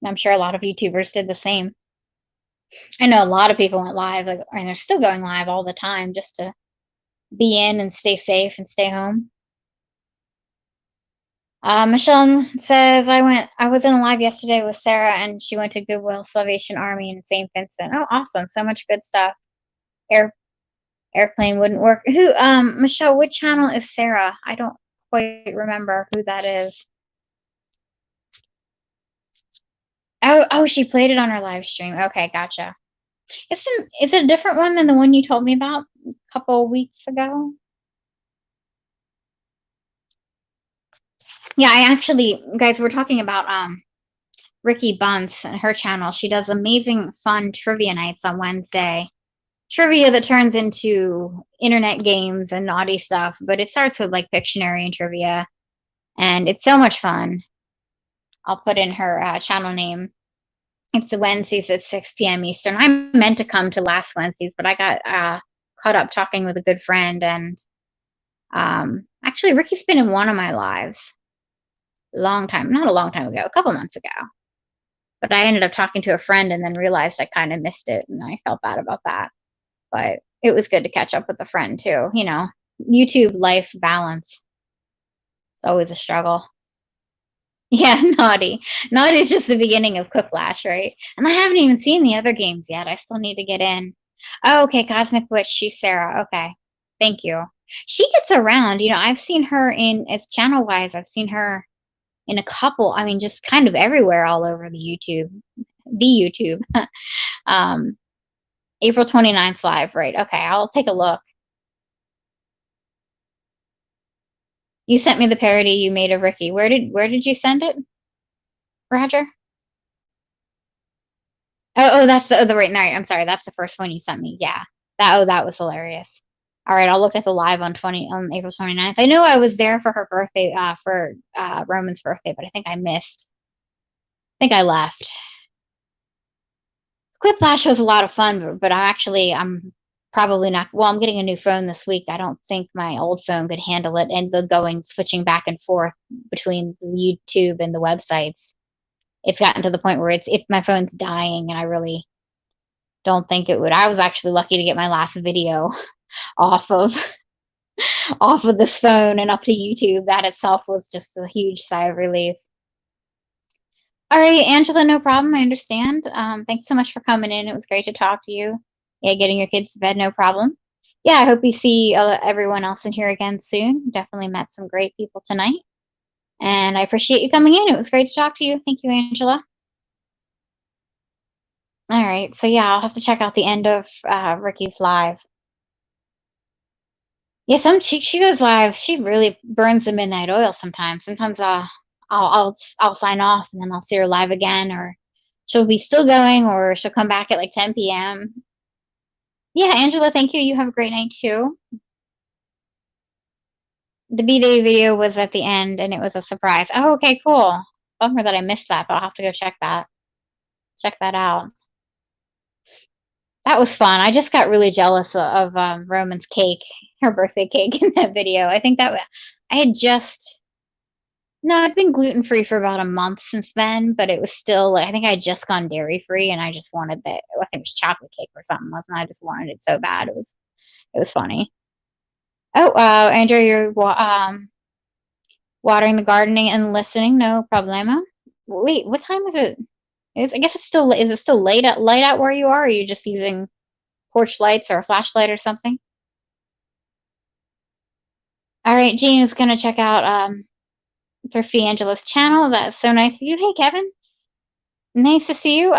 I'm sure a lot of YouTubers did the same. I know a lot of people went live, and they're still going live all the time just to be in and stay safe and stay home. Michelle says, I was in a live yesterday with Sarah and she went to Goodwill Salvation Army in St. Vincent. Oh, awesome. So much good stuff. Airplane wouldn't work. Michelle, which channel is Sarah? I don't quite remember who that is. Oh, she played it on her live stream. Okay, gotcha. Is it a different one than the one you told me about a couple weeks ago? Yeah, I actually, guys, we're talking about Ricky Bunce and her channel. She does amazing, fun trivia nights on Wednesday. Trivia that turns into internet games and naughty stuff, but it starts with like Pictionary and trivia, and it's so much fun. I'll put in her channel name. It's the Wednesdays at 6 p.m. Eastern. I meant to come to last Wednesdays, but I got caught up talking with a good friend, and actually, Ricky's been in one of my lives not a long time ago, a couple months ago. But I ended up talking to a friend and then realized I kind of missed it, and I felt bad about that. But it was good to catch up with a friend too. YouTube life balance. It's always a struggle. Yeah, naughty. Naughty is just the beginning of Quiplash, right? And I haven't even seen the other games yet. I still need to get in. Oh, okay, Cosmic Witch. She's Sarah. Okay, thank you. She gets around. I've seen her as channel wise. I've seen her in a couple. I mean, just kind of everywhere, all over the YouTube. April 29th live, right? Okay, I'll take a look. You sent me the parody you made of Ricky. Where did you send it, Roger? Oh, that's the right night. I'm sorry, that's the first one you sent me. Yeah, that was hilarious. All right, I'll look at the live on April 29th. I know I was there for her birthday, for Roman's birthday, but I think I missed. I think I left. Quiplash was a lot of fun, but I'm probably not. Well, I'm getting a new phone this week. I don't think my old phone could handle it, and switching back and forth between YouTube and the websites. It's gotten to the point where my phone's dying, and I really don't think it would. I was actually lucky to get my last video off of this phone and up to YouTube. That itself was just a huge sigh of relief. All right, Angela, no problem. I understand. Thanks so much for coming in. It was great to talk to you. Yeah, getting your kids to bed, no problem. Yeah, I hope you see everyone else in here again soon. Definitely met some great people tonight. And I appreciate you coming in. It was great to talk to you. Thank you, Angela. All right, so yeah, I'll have to check out the end of Ricky's live. Yeah, she goes live. She really burns the midnight oil sometimes. Sometimes I'll sign off and then I'll see her live again, or she'll be still going, or she'll come back at like 10 p.m. Yeah, Angela, thank you. You have a great night too. The B-Day video was at the end, and it was a surprise. Oh, okay, cool. Bummer that I missed that, but I'll have to go check that. Check that out. That was fun. I just got really jealous of Roman's cake, her birthday cake in that video. I think that I had just no, I've been gluten free for about a month since then, but it was still I think I had just gone dairy free, and I just wanted that. I think it was chocolate cake or something, wasn't it? I just wanted it so bad. It was funny. Oh, Andrew, you're watering the gardening and listening. No problemo. Wait, what time is it? I guess it's still. Is it still light out where you are? Or are you just using porch lights or a flashlight or something? All right, Jean is gonna check out Thrifty Angela's channel. That's so nice of you. Hey, Kevin. Nice to see you.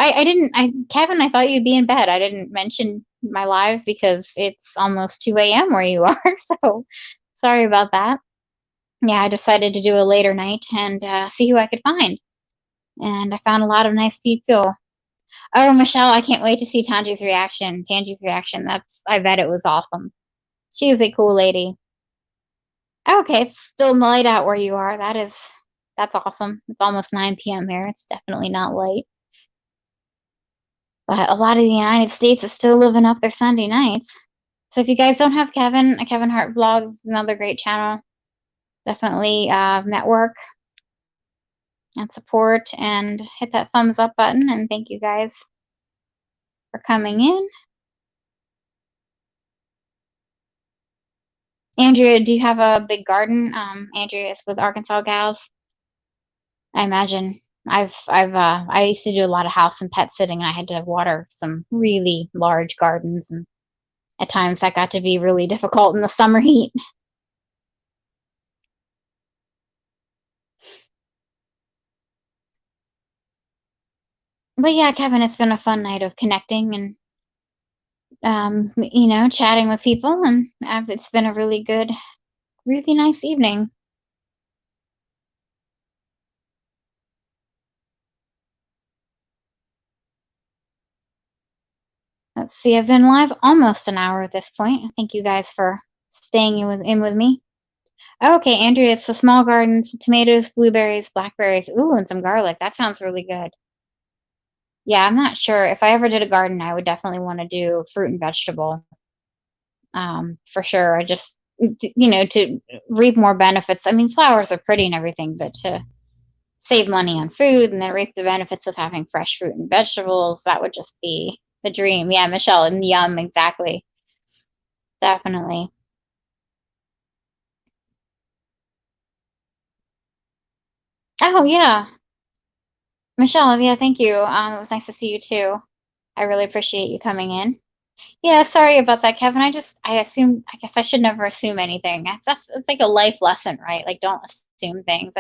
Kevin, I thought you'd be in bed. I didn't mention my live because it's almost 2 a.m. where you are. So sorry about that. Yeah, I decided to do a later night and see who I could find. And I found a lot of nice people. Oh, Michelle, I can't wait to see Tanji's reaction. I bet it was awesome. She is a cool lady. Okay, it's still light out where you are. That's awesome. It's almost 9 p.m. here. It's definitely not late. But a lot of the United States is still living up their Sunday nights. So if you guys don't have Kevin, Kevin Hart Vlogs is another great channel. Definitely network and support and hit that thumbs up button. And thank you guys for coming in. Andrea, do you have a big garden? Andrea is with Arkansas Gals. I imagine I used to do a lot of house and pet sitting, and I had to water some really large gardens, and at times that got to be really difficult in the summer heat. But yeah, Kevin, it's been a fun night of connecting and chatting with people, and it's been a really good, really nice evening. Let's see, I've been live almost an hour at this point. Thank you guys for staying in with me. Okay, Andrea, it's the small gardens, tomatoes, blueberries, blackberries, ooh, and some garlic. That sounds really good. Yeah, I'm not sure. If I ever did a garden, I would definitely want to do fruit and vegetable. For sure. I just, to reap more benefits. I mean, flowers are pretty and everything, but to save money on food and then reap the benefits of having fresh fruit and vegetables, that would just be the dream. Yeah, Michelle, and yum, exactly. Definitely. Oh, yeah. Michelle, yeah, thank you. It was nice to see you too. I really appreciate you coming in. Yeah, sorry about that, Kevin. I guess I should never assume anything. That's like a life lesson, right? Like, don't assume things.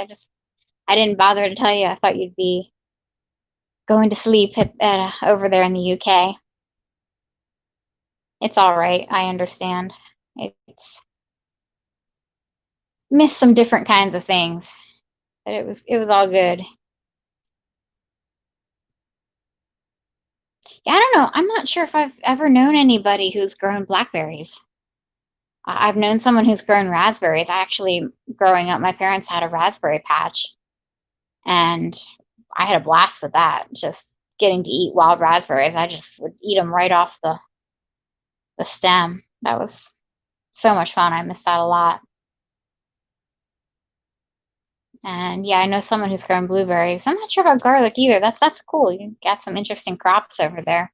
I didn't bother to tell you. I thought you'd be going to sleep over there in the UK. It's all right. I understand. It's missed some different kinds of things, but it was all good. Yeah, I don't know. I'm not sure if I've ever known anybody who's grown blackberries. I've known someone who's grown raspberries. I actually, growing up, my parents had a raspberry patch, and I had a blast with that. Just getting to eat wild raspberries. I just would eat them right off the stem. That was so much fun. I miss that a lot. And yeah, I know someone who's grown blueberries. I'm not sure about garlic either. That's cool. You got some interesting crops over there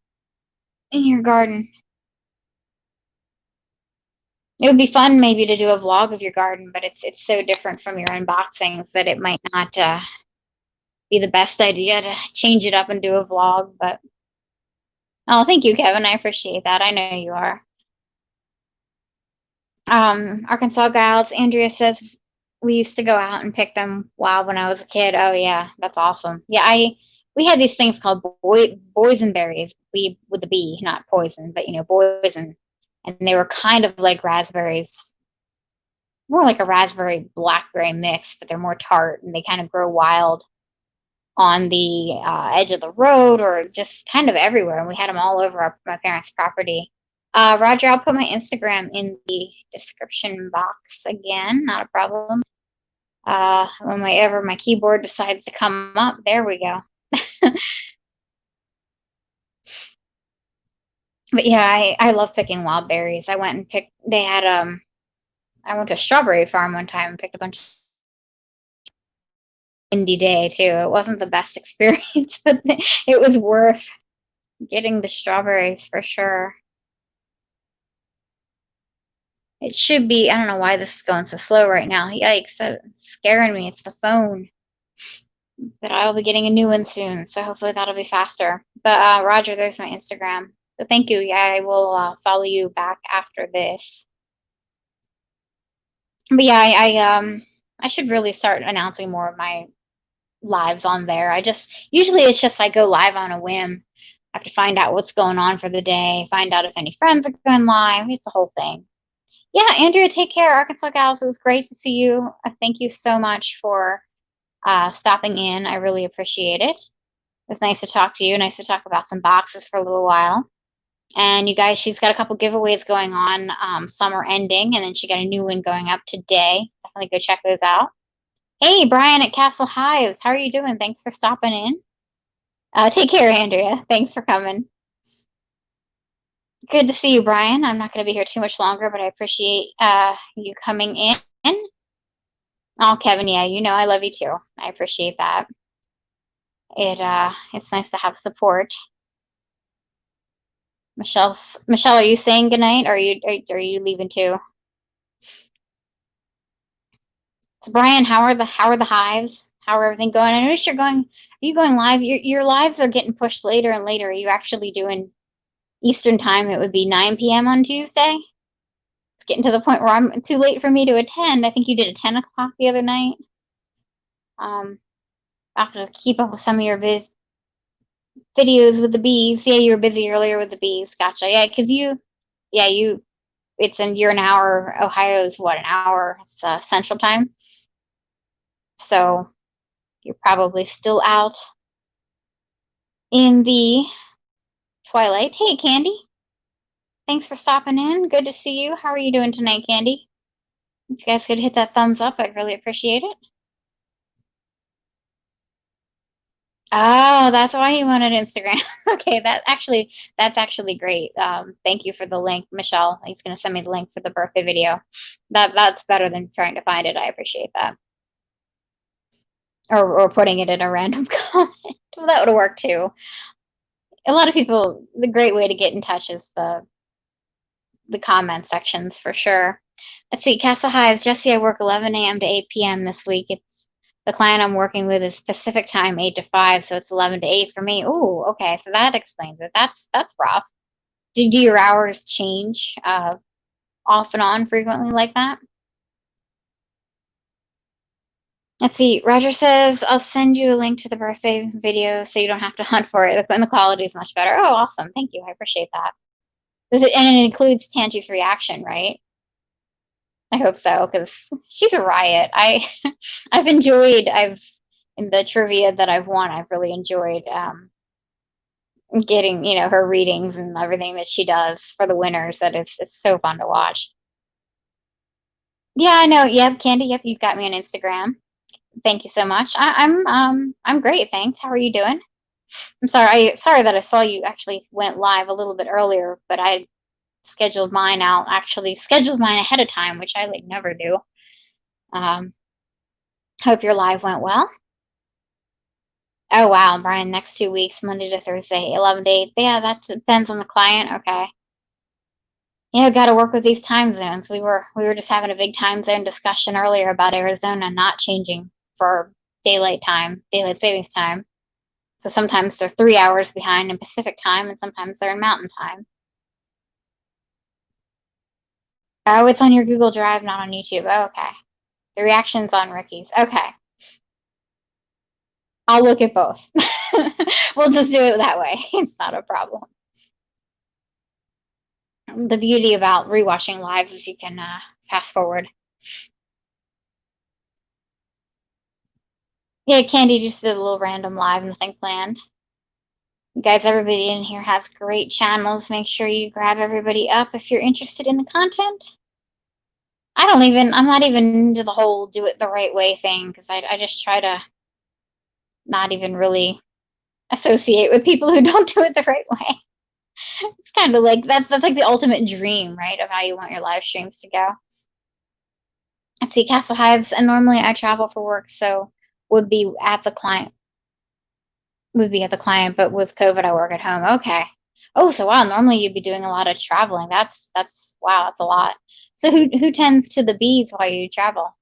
in your garden. It would be fun maybe to do a vlog of your garden, but it's so different from your unboxings that it might not be the best idea to change it up and do a vlog. But oh, thank you, Kevin. I appreciate that. I know you are. Arkansas Gals, Andrea says we used to go out and pick them wild when I was a kid. Oh yeah, that's awesome. Yeah, we had these things called boysenberries. We with the B, not poison, but boysen, and they were kind of like raspberries, more like a raspberry blackberry mix, but they're more tart and they kind of grow wild on the edge of the road or just kind of everywhere. And we had them all over my parents' property. Roger, I'll put my Instagram in the description box again. Not a problem. Whenever my keyboard decides to come up, there we go. But yeah, I love picking wild berries. I went and picked. They had I went to a strawberry farm one time and picked a bunch of windy day too. It wasn't the best experience, but it was worth getting the strawberries for sure. It should be. I don't know why this is going so slow right now. Yikes, that's scaring me. It's the phone. But I'll be getting a new one soon, so hopefully that'll be faster. But Roger, there's my Instagram. So thank you. Yeah, I will follow you back after this. But yeah, I should really start announcing more of my lives on there. Usually it's just I go live on a whim. I have to find out what's going on for the day, find out if any friends are going live. It's a whole thing. Yeah, Andrea, take care. Arkansas Gals, it was great to see you. Thank you so much for stopping in. I really appreciate it. It was nice to talk to you. Nice to talk about some boxes for a little while. And you guys, she's got a couple giveaways going on. Some are ending, and then she got a new one going up today. Definitely go check those out. Hey, Brian at Castle Hives. How are you doing? Thanks for stopping in. Take care, Andrea. Thanks for coming. Good to see you, Brian. I'm not going to be here too much longer, but I appreciate you coming in. Oh, Kevin, yeah, you know I love you too. I appreciate that. It's nice to have support. Michelle, are you saying goodnight, or are you leaving too? So Brian, how are the hives? How are everything going? I noticed you're going. Are you going live? Your lives are getting pushed later and later. Are you actually doing Eastern time? It would be 9 p.m. on Tuesday. It's getting to the point where I'm too late for me to attend. I think you did a 10 o'clock the other night. I have to keep up with some of your videos with the bees. Yeah, you were busy earlier with the bees. Gotcha. Yeah, because you're an hour. Ohio's what, an hour? It's Central Time. So you're probably still out in the twilight. Hey, Candy. Thanks for stopping in. Good to see you. How are you doing tonight, Candy? If you guys could hit that thumbs up, I'd really appreciate it. Oh, that's why you wanted Instagram. Okay, that's actually great. Thank you for the link, Michelle. He's gonna send me the link for the birthday video. That's better than trying to find it. I appreciate that. Or putting it in a random comment. Well, that would have worked too. A lot of people, the great way to get in touch is the comment sections for sure. Let's see, Castle Highs, Jesse, I work 11 a.m. to 8 p.m. this week. It's the client I'm working with is Pacific time, 8 to 5, so it's 11 to 8 for me. Oh, okay, so that explains it. That's rough. Do your hours change off and on frequently like that? Let's see, Roger says, I'll send you a link to the birthday video so you don't have to hunt for it, and the quality is much better. Oh, awesome. Thank you. I appreciate that. And it includes Tangi's reaction, right? I hope so, because she's a riot. I've in the trivia that I've won, I've really enjoyed getting, her readings and everything that she does for the winners. That it's so fun to watch. Yeah, I know. Yep, Candy. Yep, you've got me on Instagram. Thank you so much. I'm great. Thanks. How are you doing? I'm sorry that I saw you actually went live a little bit earlier, but I scheduled mine ahead of time, which I like never do. Hope your live went well. Oh wow, Brian, next 2 weeks, Monday to Thursday, 11 to 8. Yeah, that depends on the client. Okay. Got to work with these time zones. We were just having a big time zone discussion earlier about Arizona not changing for daylight savings time. So sometimes they're 3 hours behind in Pacific time, and sometimes they're in Mountain time. Oh, it's on your Google Drive, not on YouTube. Oh, okay. The reaction's on Ricky's. Okay. I'll look at both. We'll just do it that way. It's not a problem. The beauty about rewatching lives is you can fast forward. Yeah, Candy just did a little random live, nothing planned. Guys, everybody in here has great channels. Make sure you grab everybody up if you're interested in the content. I'm not even into the whole do it the right way thing because I just try to not even really associate with people who don't do it the right way. It's kind of like that's like the ultimate dream, right, of how you want your live streams to go. I see Castle Hives, and normally I travel for work, so would be at the client, but with COVID, I work at home. Okay. Oh, so wow, normally you'd be doing a lot of traveling. That's wow, that's a lot. So who tends to the bees while you travel?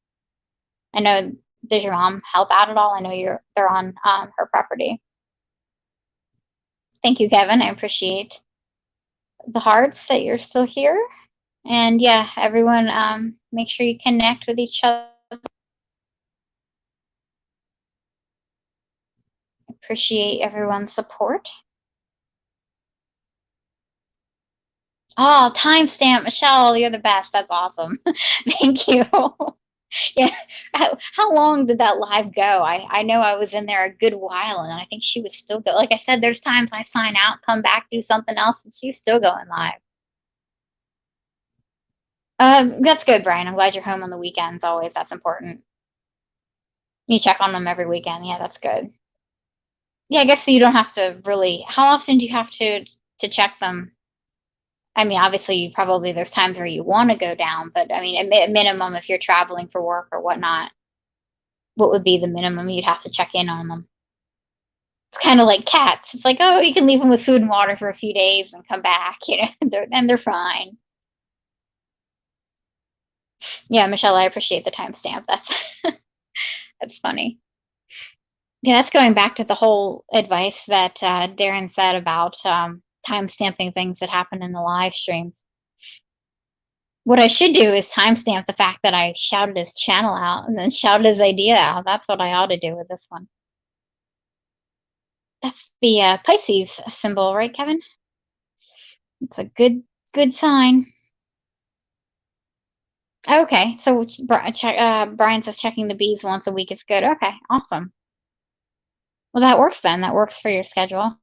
I know, does your mom help out at all? I know they're on her property. Thank you, Kevin. I appreciate the hearts that you're still here. And yeah, everyone, make sure you connect with each other. Appreciate everyone's support. Oh, timestamp, Michelle, you're the best. That's awesome. Thank you. Yeah. How long did that live go? I know I was in there a good while, and I think she was still go. Like I said, there's times I sign out, come back, do something else, and she's still going live. That's good, Brian. I'm glad you're home on the weekends. Always, that's important. You check on them every weekend. Yeah, that's good. Yeah, I guess you don't have to really. How often do you have to check them? I mean, obviously, probably there's times where you want to go down, but I mean, at minimum, if you're traveling for work or whatnot, what would be the minimum you'd have to check in on them? It's kind of like cats. It's like, oh, you can leave them with food and water for a few days and come back, and they're fine. Yeah, Michelle, I appreciate the timestamp. That's that's funny. Yeah, that's going back to the whole advice that Darren said about timestamping things that happen in the live streams. What I should do is timestamp the fact that I shouted his channel out and then shouted his idea out. That's what I ought to do with this one. That's the Pisces symbol, right, Kevin? It's a good sign. Okay, so Brian says checking the bees once a week is good. Okay, awesome. Well, that works then. That works for your schedule.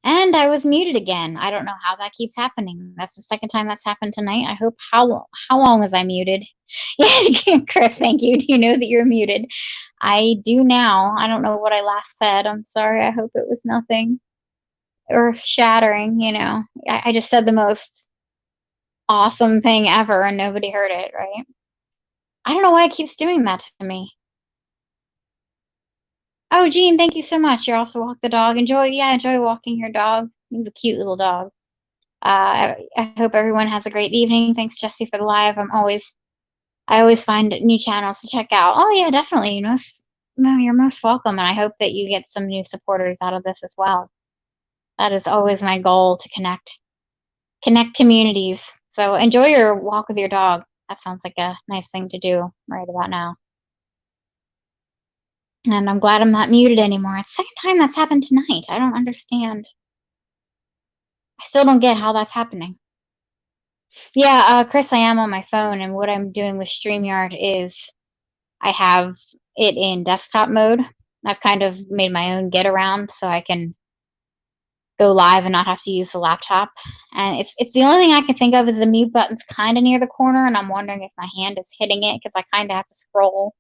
And I was muted again. I don't know how that keeps happening. That's the second time that's happened tonight. I hope how long was I muted? Yeah, Chris, thank you. Do you know that you're muted? I do now. I don't know what I last said. I'm sorry. I hope it was nothing earth shattering. I just said the most awesome thing ever and nobody heard it, right? I don't know why it keeps doing that to me. Oh, Jean, thank you so much. You also walk the dog. Enjoy walking your dog. You have a cute little dog. I hope everyone has a great evening. Thanks, Jesse, for the live. I always find new channels to check out. Oh yeah, definitely. No, you're most welcome, and I hope that you get some new supporters out of this as well. That is always my goal, to connect communities. So enjoy your walk with your dog. That sounds like a nice thing to do right about now. And I'm glad I'm not muted anymore. It's the second time that's happened tonight. I don't understand. I still don't get how that's happening. Yeah, Chris, I am on my phone, and what I'm doing with StreamYard is I have it in desktop mode. I've kind of made my own get around so I can go live and not have to use the laptop. And it's the only thing I can think of is the mute button's kind of near the corner, and I'm wondering if my hand is hitting it because I kind of have to scroll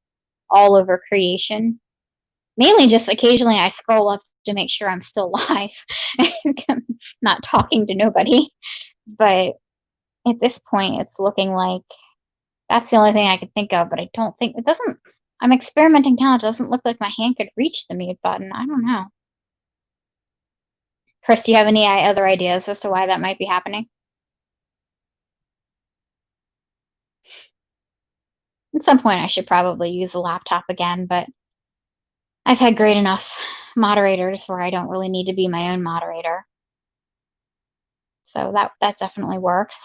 all over creation. Mainly just occasionally I scroll up to make sure I'm still live, not talking to nobody. But at this point, it's looking like that's the only thing I could think of. But I don't think it doesn't. I'm experimenting now. It doesn't look like my hand could reach the mute button. I don't know. Chris, do you have any other ideas as to why that might be happening? At some point, I should probably use a laptop again, but I've had great enough moderators where I don't really need to be my own moderator. So that definitely works.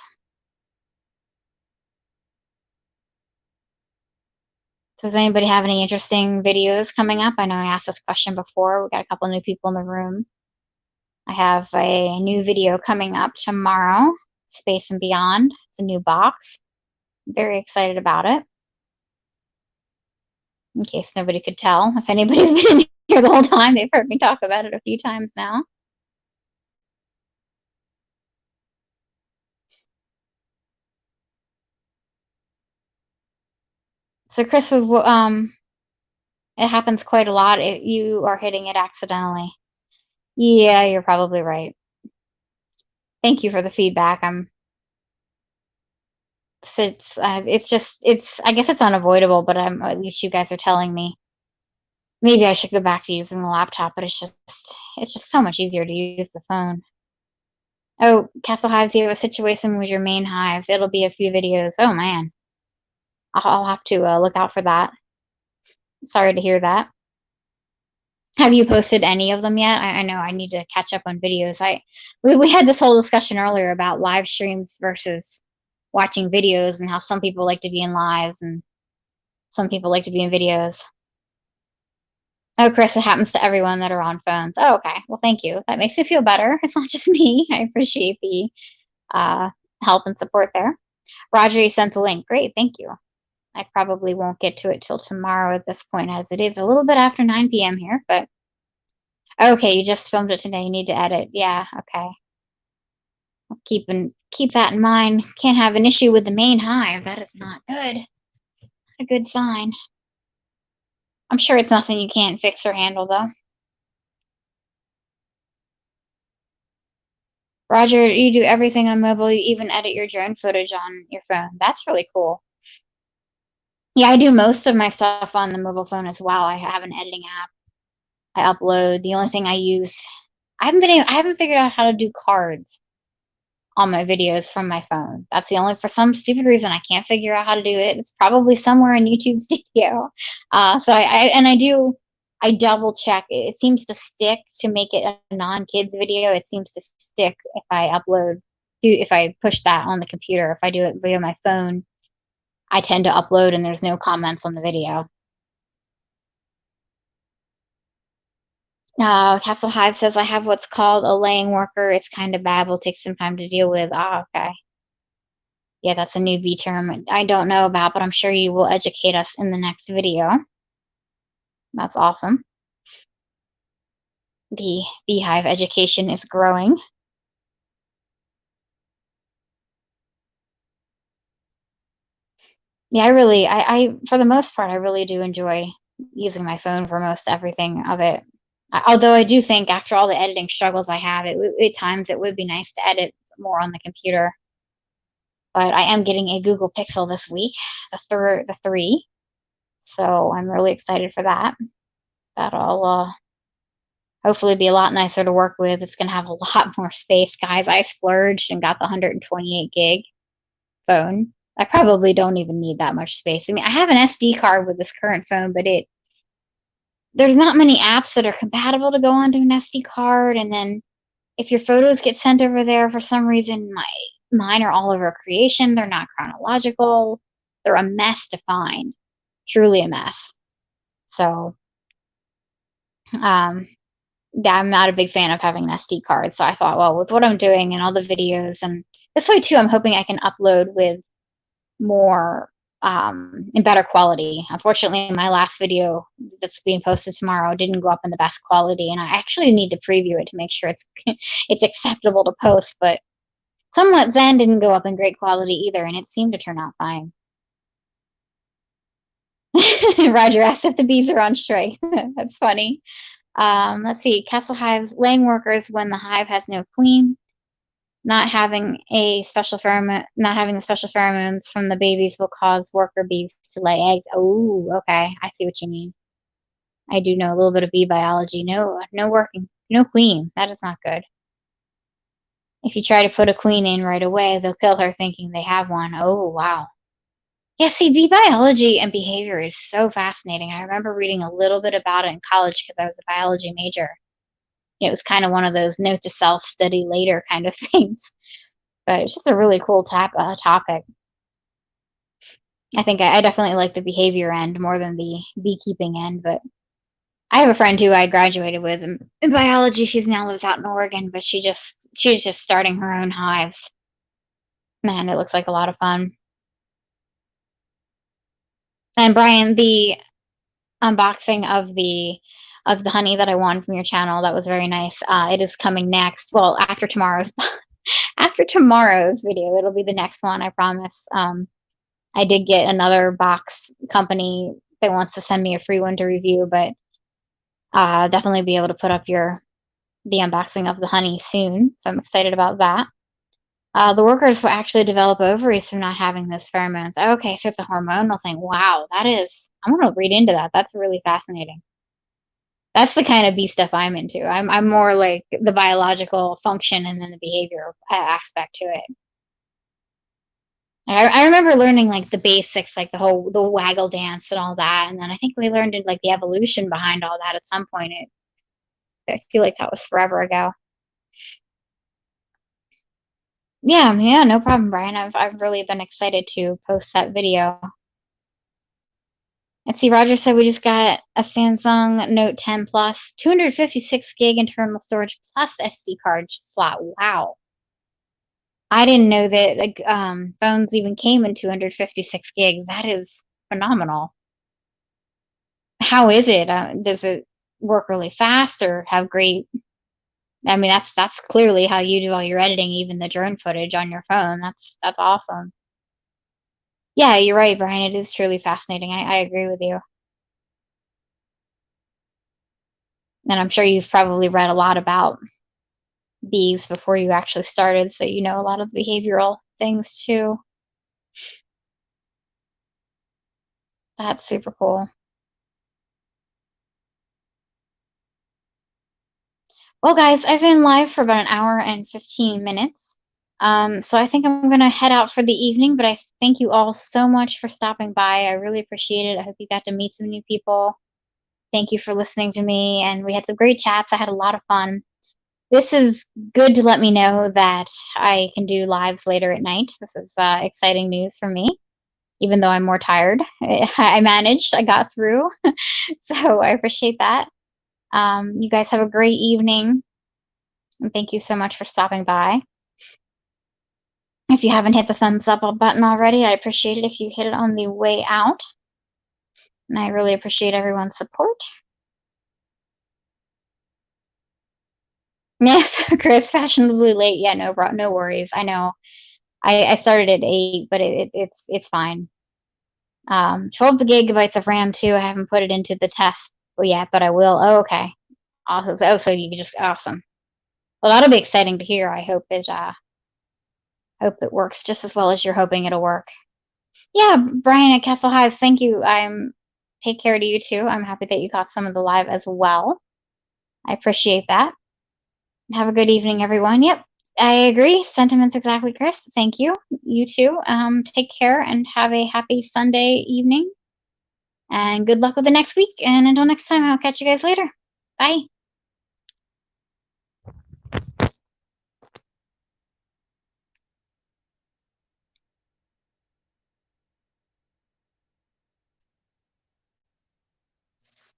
Does anybody have any interesting videos coming up? I know I asked this question before. We got a couple new people in the room. I have a new video coming up tomorrow, Space and Beyond. It's a new box. I'm very excited about it. In case nobody could tell. If anybody's been in here the whole time, they've heard me talk about it a few times now. So Chris, it happens quite a lot. You are hitting it accidentally. Yeah, you're probably right. Thank you for the feedback. I guess it's unavoidable, but at least you guys are telling me. Maybe I should go back to using the laptop, but it's just so much easier to use the phone. Oh, Castle Hives, you have a situation with your main hive. It'll be a few videos. Oh man, I'll have to look out for that. Sorry to hear that. Have you posted any of them yet? I know I need to catch up on videos. We had this whole discussion earlier about live streams versus watching videos and how some people like to be in lives and some people like to be in videos. Oh, Chris, it happens to everyone that are on phones. Oh, okay. Well, thank you. That makes me feel better. It's not just me. I appreciate the uh, help and support there. Roger, you sent the link. Great. Thank you. I probably won't get to it till tomorrow at this point, as it is a little bit after 9 p.m. here, but okay, you just filmed it today. You need to edit. Yeah, okay. I'll keep that in mind. Can't have an issue with the main hive. That is not good. Not a good sign. I'm sure it's nothing you can't fix or handle, though. Roger, you do everything on mobile. You even edit your drone footage on your phone. That's really cool. Yeah, I do most of my stuff on the mobile phone as well. I have an editing app. I upload. The only thing I use, I haven't figured out how to do cards on my videos from my phone. That's the only, for some stupid reason, I can't figure out how to do it. It's probably somewhere in YouTube Studio. So I double check. It seems to stick to make it a non-kids video. It seems to stick if I push that on the computer. If I do it via my phone, I tend to upload and there's no comments on the video. Capsule Hive says, I have what's called a laying worker. It's kind of bad. Will take some time to deal with. Okay. Yeah, that's a new V term I don't know about, but I'm sure you will educate us in the next video. That's awesome. The beehive education is growing. Yeah, I for the most part, I really do enjoy using my phone for most everything of it. Although I do think after all the editing struggles I have, at times it would be nice to edit more on the computer. But I am getting a Google Pixel this week, the 3. So I'm really excited for that. That'll hopefully be a lot nicer to work with. It's going to have a lot more space, guys. I splurged and got the 128 gig phone. I probably don't even need that much space. I mean, I have an SD card with this current phone, but there's not many apps that are compatible to go onto an SD card. And then if your photos get sent over there for some reason, mine are all over creation. They're not chronological. They're a mess to find. Truly a mess. So Yeah, I'm not a big fan of having an SD card, so I thought, well, with what I'm doing and all the videos, and this way too, I'm hoping I can upload with more in better quality. Unfortunately, my last video that's being posted tomorrow didn't go up in the best quality, and I actually need to preview it to make sure it's it's acceptable to post. But somewhat Zen didn't go up in great quality either, and it seemed to turn out fine. Roger asked if the bees are on strike. That's funny. Let's see. Castle hives laying workers when the hive has no queen. Not having the special pheromones from the babies will cause worker bees to lay eggs. Oh, okay. I see what you mean. I do know a little bit of bee biology. No, no working, no queen. That is not good. If you try to put a queen in right away, they'll kill her thinking they have one. Oh, wow. Yeah, see, bee biology and behavior is so fascinating. I remember reading a little bit about it in college because I was a biology major. It was kind of one of those note to self, study later kind of things. But it's just a really cool topic. I think I definitely like the behavior end more than the beekeeping end. But I have a friend who I graduated with in biology. She's now lives out in Oregon, but she's just starting her own hives. Man, it looks like a lot of fun. And Brian, the unboxing of the honey that I won from your channel, that was very nice. It is coming next. Well, after tomorrow's after tomorrow's video, it'll be the next one, I promise. I did get another box company that wants to send me a free one to review, but definitely be able to put up the unboxing of the honey soon. So I'm excited about that. The workers will actually develop ovaries from not having those pheromones. Okay, so it's a hormonal thing. Wow, that is. I'm gonna read into that. That's really fascinating. That's the kind of bee stuff I'm into. I'm more like the biological function and then the behavior aspect to it. I remember learning like the basics, like the waggle dance and all that, and then I think we learned like the evolution behind all that at some point. I feel like that was forever ago. Yeah, yeah, no problem, Brian. I've really been excited to post that video. And see, Roger said we just got a Samsung Note 10 Plus, 256 gig internal storage plus SD card slot. Wow. I didn't know that like phones even came in 256 gigs. That is phenomenal. How is it? Does it work really fast or have great? I mean, that's clearly how you do all your editing, even the drone footage on your phone. That's awesome. Yeah, you're right, Brian. It is truly fascinating. I agree with you. And I'm sure you've probably read a lot about bees before you actually started, so you know a lot of behavioral things too. That's super cool. Well, guys, I've been live for about an hour and 15 minutes. So I think I'm going to head out for the evening, but I thank you all so much for stopping by. I really appreciate it. I hope you got to meet some new people. Thank you for listening to me, and we had some great chats. I had a lot of fun. This is good to let me know that I can do lives later at night. This is exciting news for me, even though I'm more tired. I managed, I got through. So I appreciate that. You guys have a great evening, and thank you so much for stopping by. If you haven't hit the thumbs up button already, I appreciate it if you hit it on the way out. And I really appreciate everyone's support. Yes, Chris, fashionably late. Yeah, no worries. I know. I started at 8, but it's fine. 12 gigabytes of RAM too. I haven't put it into the test yet, but I will. Oh, okay. Awesome. Oh, so you just awesome. Well, that'll be exciting to hear. I hope it works just as well as you're hoping it'll work. Yeah, Brian at Castle Highs, thank you. Take care to you too. I'm happy that you got some of the live as well. I appreciate that. Have a good evening, everyone. Yep, I agree. Sentiments exactly, Chris. Thank you. You too. Take care and have a happy Sunday evening. And good luck with the next week. And until next time, I'll catch you guys later. Bye.